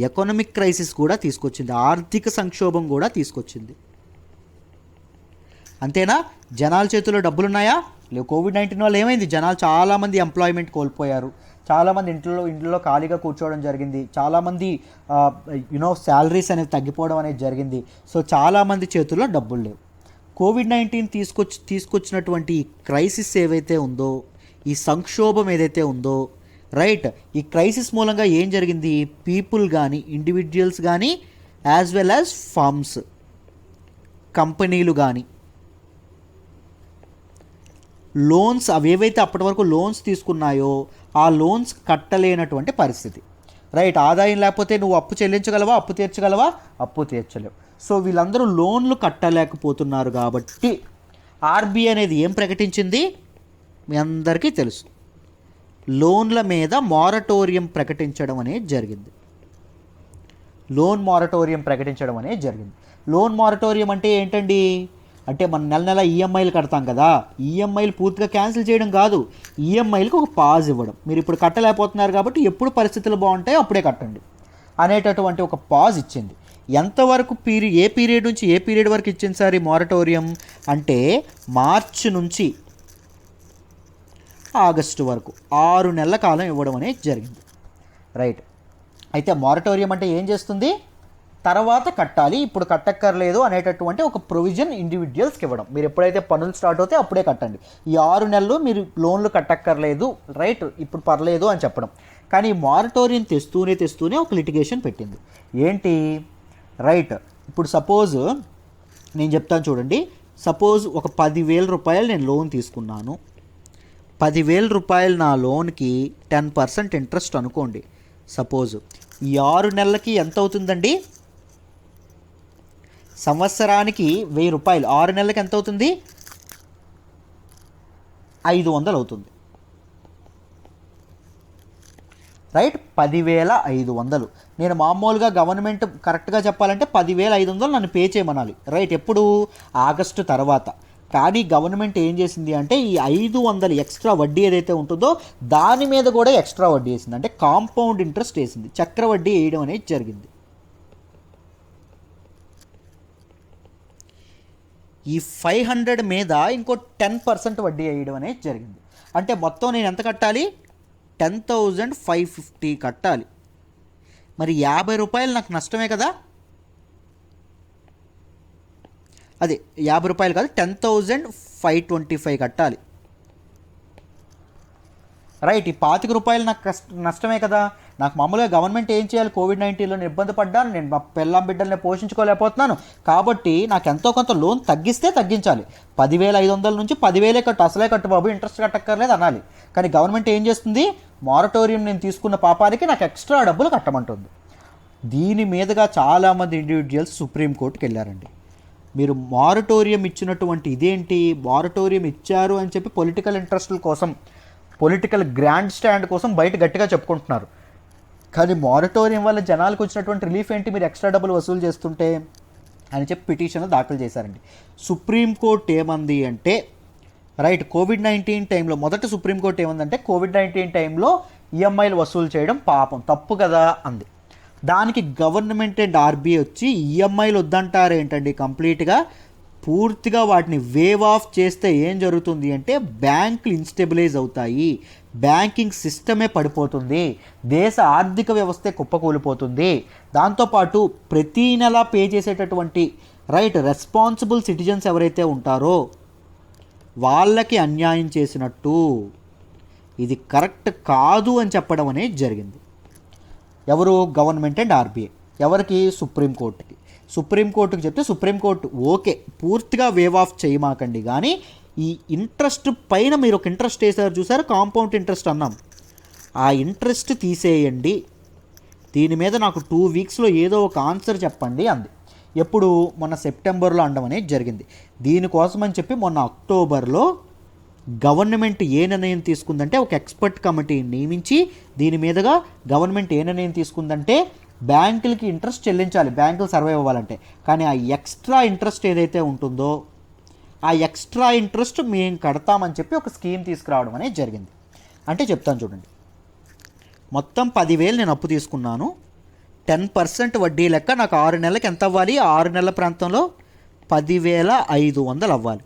ఎకనామిక్ క్రైసిస్ కూడా తీసుకొచ్చింది, ఆర్థిక సంక్షోభం కూడా తీసుకొచ్చింది. అంతేనా, జనాల చేతిలో డబ్బులున్నాయా లేవు. కోవిడ్-19 వల్ల ఏమైంది, జనాలు చాలామంది ఎంప్లాయ్మెంట్ కోల్పోయారు, చాలామంది ఇంట్లో ఖాళీగా కూర్చోవడం జరిగింది, చాలామంది శాలరీస్ అనేవి తగ్గిపోవడం అనేది జరిగింది. సో చాలామంది చేతుల్లో డబ్బులు లేవు. కోవిడ్-19 తీసుకొచ్చినటువంటి ఈ క్రైసిస్ ఏవైతే ఉందో, ఈ సంక్షోభం ఏదైతే ఉందో, రైట్, ఈ క్రైసిస్ మూలంగా ఏం జరిగింది, పీపుల్ కానీ, ఇండివిజువల్స్ కానీ, యాజ్ వెల్ యాజ్ ఫర్మ్స్, కంపెనీలు కానీ, లోన్స్ అవేవైతే అప్పటి వరకు లోన్స్ తీసుకున్నాయో ఆ లోన్స్ కట్టలేనటువంటి పరిస్థితి. రైట్, ఆదాయం లేకపోతే నువ్వు అప్పు చెల్లించగలవా, అప్పు తీర్చగలవా, అప్పు తీర్చలేవు. సో వీళ్ళందరూ లోన్లు కట్టలేకపోతున్నారు కాబట్టి ఆర్బీఐ అనేది ఏం ప్రకటించింది, మీ అందరికీ తెలుసు, లోన్ల మీద మారటోరియం ప్రకటించడం అనేది జరిగింది. లోన్ మారటోరియం ప్రకటించడం అనేది జరిగింది. లోన్ మారటోరియం అంటే ఏంటండి, అంటే మనం నెల నెల ఈఎంఐలు కడతాం కదా, ఈఎంఐలు పూర్తిగా క్యాన్సిల్ చేయడం కాదు, ఈఎంఐలకు ఒక పాజ్ ఇవ్వడం. మీరు ఇప్పుడు కట్టలేకపోతున్నారు కాబట్టి ఎప్పుడు పరిస్థితులు బాగుంటాయో అప్పుడే కట్టండి అనేటటువంటి ఒక పాజ్ ఇచ్చింది. ఎంతవరకు ఏ పీరియడ్ నుంచి ఏ పీరియడ్ వరకు ఇచ్చింది సార్ ఈ మారటోరియం అంటే, మార్చి నుంచి ఆగస్టు వరకు 6 నెలల కాలం ఇవ్వడం అనేది జరిగింది. రైట్, అయితే మారటోరియం అంటే ఏం చేస్తుంది, తర్వాత కట్టాలి, ఇప్పుడు కట్టక్కర్లేదు అనేటటువంటి ఒక ప్రొవిజన్ ఇండివిజువల్స్కి ఇవ్వడం. మీరు ఎప్పుడైతే పనులు స్టార్ట్ అవుతే అప్పుడే కట్టండి, ఈ 6 నెలలు మీరు లోన్లు కట్టక్కర్లేదు, రైట్, ఇప్పుడు పర్లేదు అని చెప్పడం. కానీ ఈ మారటోరియం తెస్తూనే ఒక లిటిగేషన్ పెట్టింది. ఏంటి, రైట్, ఇప్పుడు సపోజ్ నేను చెప్తాను చూడండి. సపోజ్ ఒక 10,000 రూపాయలు నేను లోన్ తీసుకున్నాను. 10,000 రూపాయలు నా లోన్కి 10% ఇంట్రెస్ట్ అనుకోండి. సపోజ్ ఈ 6 నెలలకి ఎంత అవుతుందండి, సంవత్సరానికి 1,000 రూపాయలు, 6 నెలలకి ఎంత అవుతుంది, 500 అవుతుంది. రైట్, 10,500. నేను మామూలుగా గవర్నమెంట్ కరెక్ట్గా చెప్పాలంటే 10,500 నన్ను పే చేయమనాలి. రైట్, ఎప్పుడు, ఆగస్టు తర్వాత. కానీ గవర్నమెంట్ ఏం చేసింది అంటే ఈ 500 ఎక్స్ట్రా వడ్డీ ఏదైతే ఉంటుందో దాని మీద కూడా ఎక్స్ట్రా వడ్డీ వేసింది, అంటే కాంపౌండ్ ఇంట్రెస్ట్ వేసింది, చక్రవడ్డీ వేయడం అనేది జరిగింది. ఈ 500 మీద ఇంకో 10% వడ్డీ వేయడం అనేది జరిగింది. అంటే మొత్తం నేను ఎంత కట్టాలి, 10,550 కట్టాలి. మరి 50 రూపాయలు నాకు నష్టమే కదా, అదే 50 రూపాయలు కాదు, 10,525 కట్టాలి. రైట్, ఈ 25 రూపాయలు నాకు నష్టమే కదా. నాకు మామూలుగా గవర్నమెంట్ ఏం చేయాలి, కోవిడ్-19లో ఇబ్బంది పడ్డాను, నేను మా పిల్లం బిడ్డల్ని పోషించుకోలేకపోతున్నాను కాబట్టి నాకు ఎంతో కొంత లోన్ తగ్గించాలి. 10,500 నుంచి 10,000 కట్టు, అసలే కట్టు బాబు, ఇంట్రెస్ట్ కట్టక్కర్లేదు అనాలి. కానీ గవర్నమెంట్ ఏం చేస్తుంది, మారటోరియం నేను తీసుకున్న పాపానికి నాకు ఎక్స్ట్రా డబ్బులు కట్టమంటుంది. దీని మీదుగా చాలామంది ఇండివిజువల్స్ సుప్రీంకోర్టుకి వెళ్ళారండి. మీరు మారటోరియం ఇచ్చినటువంటి ఇదేంటి, మారటోరియం ఇచ్చారు అని చెప్పి పొలిటికల్ ఇంట్రెస్ట్ల కోసం, పొలిటికల్ గ్రాండ్ స్టాండ్ కోసం బయట గట్టిగా చెప్పుకుంటున్నారు. కానీ మారటోరియం వల్ల జనాలకు వచ్చినటువంటి రిలీఫ్ ఏంటి, మీరు ఎక్స్ట్రా డబ్బులు వసూలు చేస్తుంటే అని చెప్పి పిటిషన్ దాఖలు చేశారండి. సుప్రీంకోర్టు ఏమంది అంటే రైట్, కోవిడ్-19 టైంలో మొదట సుప్రీంకోర్టు ఏమందంటే కోవిడ్-19 టైంలో ఈఎంఐలు వసూలు చేయడం పాపం తప్పు కదా అంది. దానికి గవర్నమెంట్ అండ్ ఆర్బీఐ వచ్చి ఈఎంఐలు వద్దంటారు ఏంటండి, కంప్లీట్గా పూర్తిగా వాటిని వేవ్ ఆఫ్ చేస్తే ఏం జరుగుతుంది అంటే బ్యాంకులు ఇన్స్టెబిలైజ్ అవుతాయి, బ్యాంకింగ్ సిస్టమే పడిపోతుంది, దేశ ఆర్థిక వ్యవస్థే కుప్పకూలిపోతుంది. దాంతోపాటు ప్రతీ నెల పే చేసేటటువంటి రైట్ రెస్పాన్సిబుల్ సిటిజన్స్ ఎవరైతే ఉంటారో వాళ్ళకి అన్యాయం చేసినట్టు, ఇది కరెక్ట్ కాదు అని చెప్పడం అనేది జరిగింది. ఎవరు, గవర్నమెంట్ అండ్ ఆర్బీఐ. ఎవరికి, సుప్రీంకోర్టుకి. సుప్రీంకోర్టుకి చెప్తే సుప్రీంకోర్టు ఓకే పూర్తిగా వేవ్ ఆఫ్ చేయమాకండి, కానీ ఈ ఇంట్రెస్ట్ పైన మీరు ఒక ఇంట్రెస్ట్ వేసారు చూసారు, కాంపౌండ్ ఇంట్రెస్ట్ అన్నాం, ఆ ఇంట్రెస్ట్ తీసేయండి, దీని మీద నాకు 2 వీక్స్లో ఏదో ఒక ఆన్సర్ చెప్పండి అంది. ఎప్పుడు, మొన్న సెప్టెంబర్లో అనడం అనేది జరిగింది. దీనికోసం అని చెప్పి మొన్న అక్టోబర్లో గవర్నమెంట్ ఏ నిర్ణయం తీసుకుందంటే ఒక ఎక్స్పర్ట్ కమిటీని నియమించి దీని మీదుగా గవర్నమెంట్ ఏ నిర్ణయం తీసుకుందంటే బ్యాంకులకి ఇంట్రెస్ట్ చెల్లించాలి బ్యాంకులు సర్వైవ్ అవ్వాలంటే, కానీ ఆ ఎక్స్ట్రా ఇంట్రెస్ట్ ఏదైతే ఉంటుందో ఆ ఎక్స్ట్రా ఇంట్రెస్ట్ మేము కడతామని చెప్పి ఒక స్కీమ్ తీసుకురావడం అనేది జరిగింది. అంటే చెప్తాను చూడండి, మొత్తం 10,000 నేను అప్పు తీసుకున్నాను, 10% వడ్డీ లెక్క నాకు 6 నెలలకు ఎంత అవ్వాలి, 6 నెలల ప్రాంతంలో 10,500 అవ్వాలి,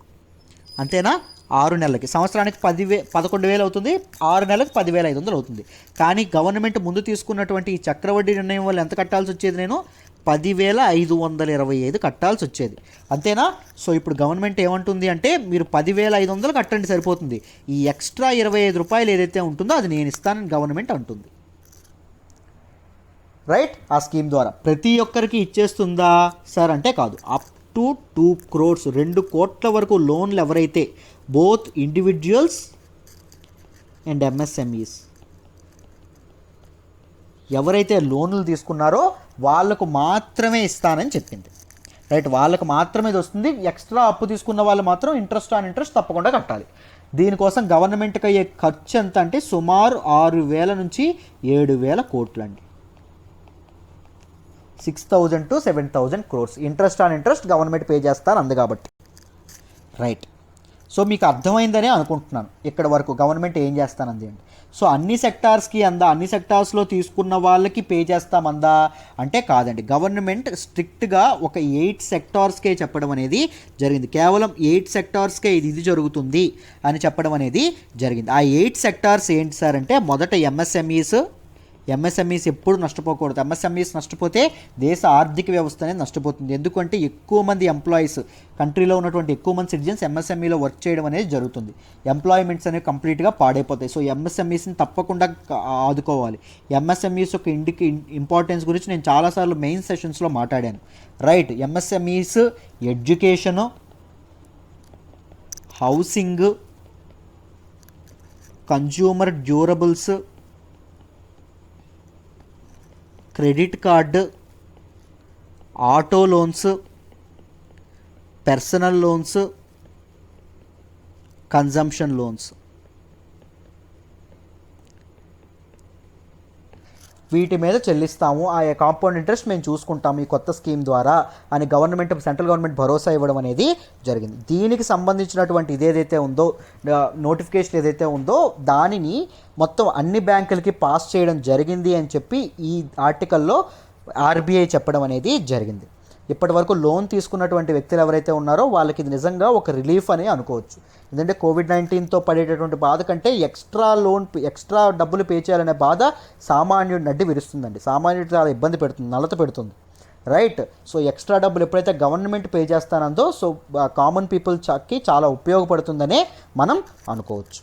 అంతేనా. 6 నెలలకి, సంవత్సరానికి 11,000 అవుతుంది, 6 నెలలకు 10,500 అవుతుంది. కానీ గవర్నమెంట్ ముందు తీసుకున్నటువంటి ఈ చక్రవడ్డీ నిర్ణయం వల్ల ఎంత కట్టాల్సి వచ్చేది, నేను 10,525 కట్టాల్సి వచ్చేది, అంతేనా. సో ఇప్పుడు గవర్నమెంట్ ఏమంటుంది అంటే మీరు 10,500 కట్టండి సరిపోతుంది, ఈ ఎక్స్ట్రా 25 రూపాయలు ఏదైతే ఉంటుందో అది నేను ఇస్తానని గవర్నమెంట్ అంటుంది. రైట్, ఆ స్కీమ్ ద్వారా ప్రతి ఒక్కరికి ఇచ్చేస్తుందా సార్ అంటే కాదు, అప్ టు 2 crores 2 కోట్ల వరకు లోన్లు ఎవరైతే బోత్ ఇండివిజువల్స్ అండ్ ఎంఎస్ఎంఈస్ ఎవరైతే లోన్లు తీసుకున్నారో వాళ్ళకు మాత్రమే ఇస్తానని చెప్పింది. రైట్, వాళ్ళకు మాత్రమే ఇది వస్తుంది, ఎక్స్ట్రా అప్పు తీసుకున్న వాళ్ళు మాత్రం ఇంట్రెస్ట్ ఆన్ ఇంట్రెస్ట్ తప్పకుండా కట్టాలి. దీనికోసం గవర్నమెంట్కి అయ్యే ఖర్చు ఎంత అంటే సుమారు 6,000 నుంచి 7,000 కోట్లు అండి. 6,000 to 7,000 crores interest on interest government pay చేస్తారు అంది కాబట్టి. రైట్, సో మీకు అర్థమైందనే అనుకుంటున్నాను ఇక్కడ వరకు గవర్నమెంట్ ఏం చేస్తానంది అండి. సో అన్ని సెక్టార్స్కి అందా, అన్ని సెక్టార్స్లో తీసుకున్న వాళ్ళకి పే చేస్తామందా అంటే కాదండి. గవర్నమెంట్ స్ట్రిక్ట్గా ఒక 8 సెక్టార్స్కే చెప్పడం అనేది జరిగింది, కేవలం 8 సెక్టార్స్కే ఇది జరుగుతుంది అని చెప్పడం అనేది జరిగింది. ఆ 8 సెక్టార్స్ ఏంటి సార్ అంటే, మొదట ఎంఎస్ఎంఈస్ ఎప్పుడు నష్టపోకూడదు. ఎంఎస్ఎంఈస్ నష్టపోతే దేశ ఆర్థిక వ్యవస్థ అనేది నష్టపోతుంది. ఎందుకంటే ఎక్కువ మంది ఎంప్లాయీస్, కంట్రీలో ఉన్నటువంటి ఎక్కువ మంది సిటిజన్స్ ఎంఎస్ఎంఈలో వర్క్ చేయడం అనేది జరుగుతుంది, ఎంప్లాయ్మెంట్స్ అనేవి కంప్లీట్గా పాడైపోతాయి. సో ఎంఎస్ఎంఈస్ని తప్పకుండా ఆదుకోవాలి. ఎంఎస్ఎంఈస్ యొక్క ఇంపార్టెన్స్ గురించి నేను చాలాసార్లు మెయిన్ సెషన్స్లో మాట్లాడాను. Right, MSMEs education, housing, consumer durables, credit card, auto loans, personal loans, consumption loans, వీటి మీద చెల్లిస్తాము, ఆ కాంపౌండ్ ఇంట్రెస్ట్ మేము చూసుకుంటాము ఈ కొత్త స్కీమ్ ద్వారా అని సెంట్రల్ గవర్నమెంట్ భరోసా ఇవ్వడం అనేది జరిగింది. దీనికి సంబంధించినటువంటి ఇదేదైతే ఉందో నోటిఫికేషన్ ఏదైతే ఉందో దానిని మొత్తం అన్ని బ్యాంకులకి పాస్ చేయడం జరిగింది అని చెప్పి ఈ ఆర్టికల్లో ఆర్బీఐ చెప్పడం అనేది జరిగింది. ఇప్పటి వరకు లోన్ తీసుకున్నటువంటి వ్యక్తులు ఎవరైతే ఉన్నారో వాళ్ళకి ఇది నిజంగా ఒక రిలీఫ్ అని అనుకోవచ్చు. ఎందుకంటే కోవిడ్-19తో పడేటటువంటి బాధ కంటే ఎక్స్ట్రా డబ్బులు పే చేయాలనే బాధ సామాన్యుడి నడ్డి విరుస్తుందండి, సామాన్యుడు చాలా ఇబ్బంది పెడుతుంది, నలత పెడుతుంది. రైట్, సో ఎక్స్ట్రా డబ్బులు ఎప్పుడైతే గవర్నమెంట్ పే చేస్తానందో సో కామన్ పీపుల్కి చాలా ఉపయోగపడుతుందనే మనం అనుకోవచ్చు.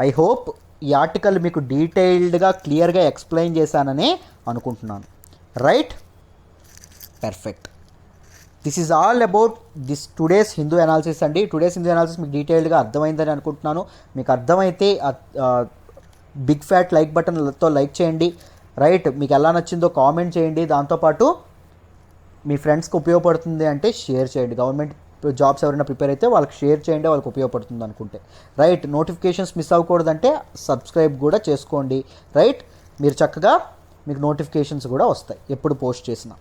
ఐ హోప్ ఈ ఆర్టికల్ మీకు డీటెయిల్డ్గా క్లియర్గా ఎక్స్ప్లెయిన్ చేశానని అనుకుంటున్నాను. Right, perfect. This is all about today's Hindu analysis అండి. టుడేస్ హిందూ అనాలిసిస్ మీకు డీటెయిల్డ్గా అర్థమైందని అనుకుంటున్నాను. మీకు అర్థమైతే బిగ్ ఫ్యాట్ లైక్ బటన్తో లైక్ చేయండి. రైట్, మీకు ఎలా నచ్చిందో కామెంట్ చేయండి. దాంతోపాటు మీ ఫ్రెండ్స్కి ఉపయోగపడుతుంది అంటే షేర్ చేయండి. గవర్నమెంట్ జాబ్స్ ఎవరైనా ప్రిపేర్ అయితే వాళ్ళకి షేర్ చేయండి, వాళ్ళకి ఉపయోగపడుతుంది అనుకుంటే. రైట్, నోటిఫికేషన్స్ మిస్ అవ్వకూడదంటే సబ్స్క్రైబ్ కూడా చేసుకోండి. రైట్, మీరు చక్కగా మీకు నోటిఫికేషన్స్ కూడా వస్తాయి ఎప్పుడు పోస్ట్ చేసినా.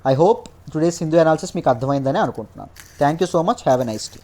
I hope today's Hindu analysis మీకు అర్థమైందని అనుకుంటున్నాను. Thank you so much. Have a nice day.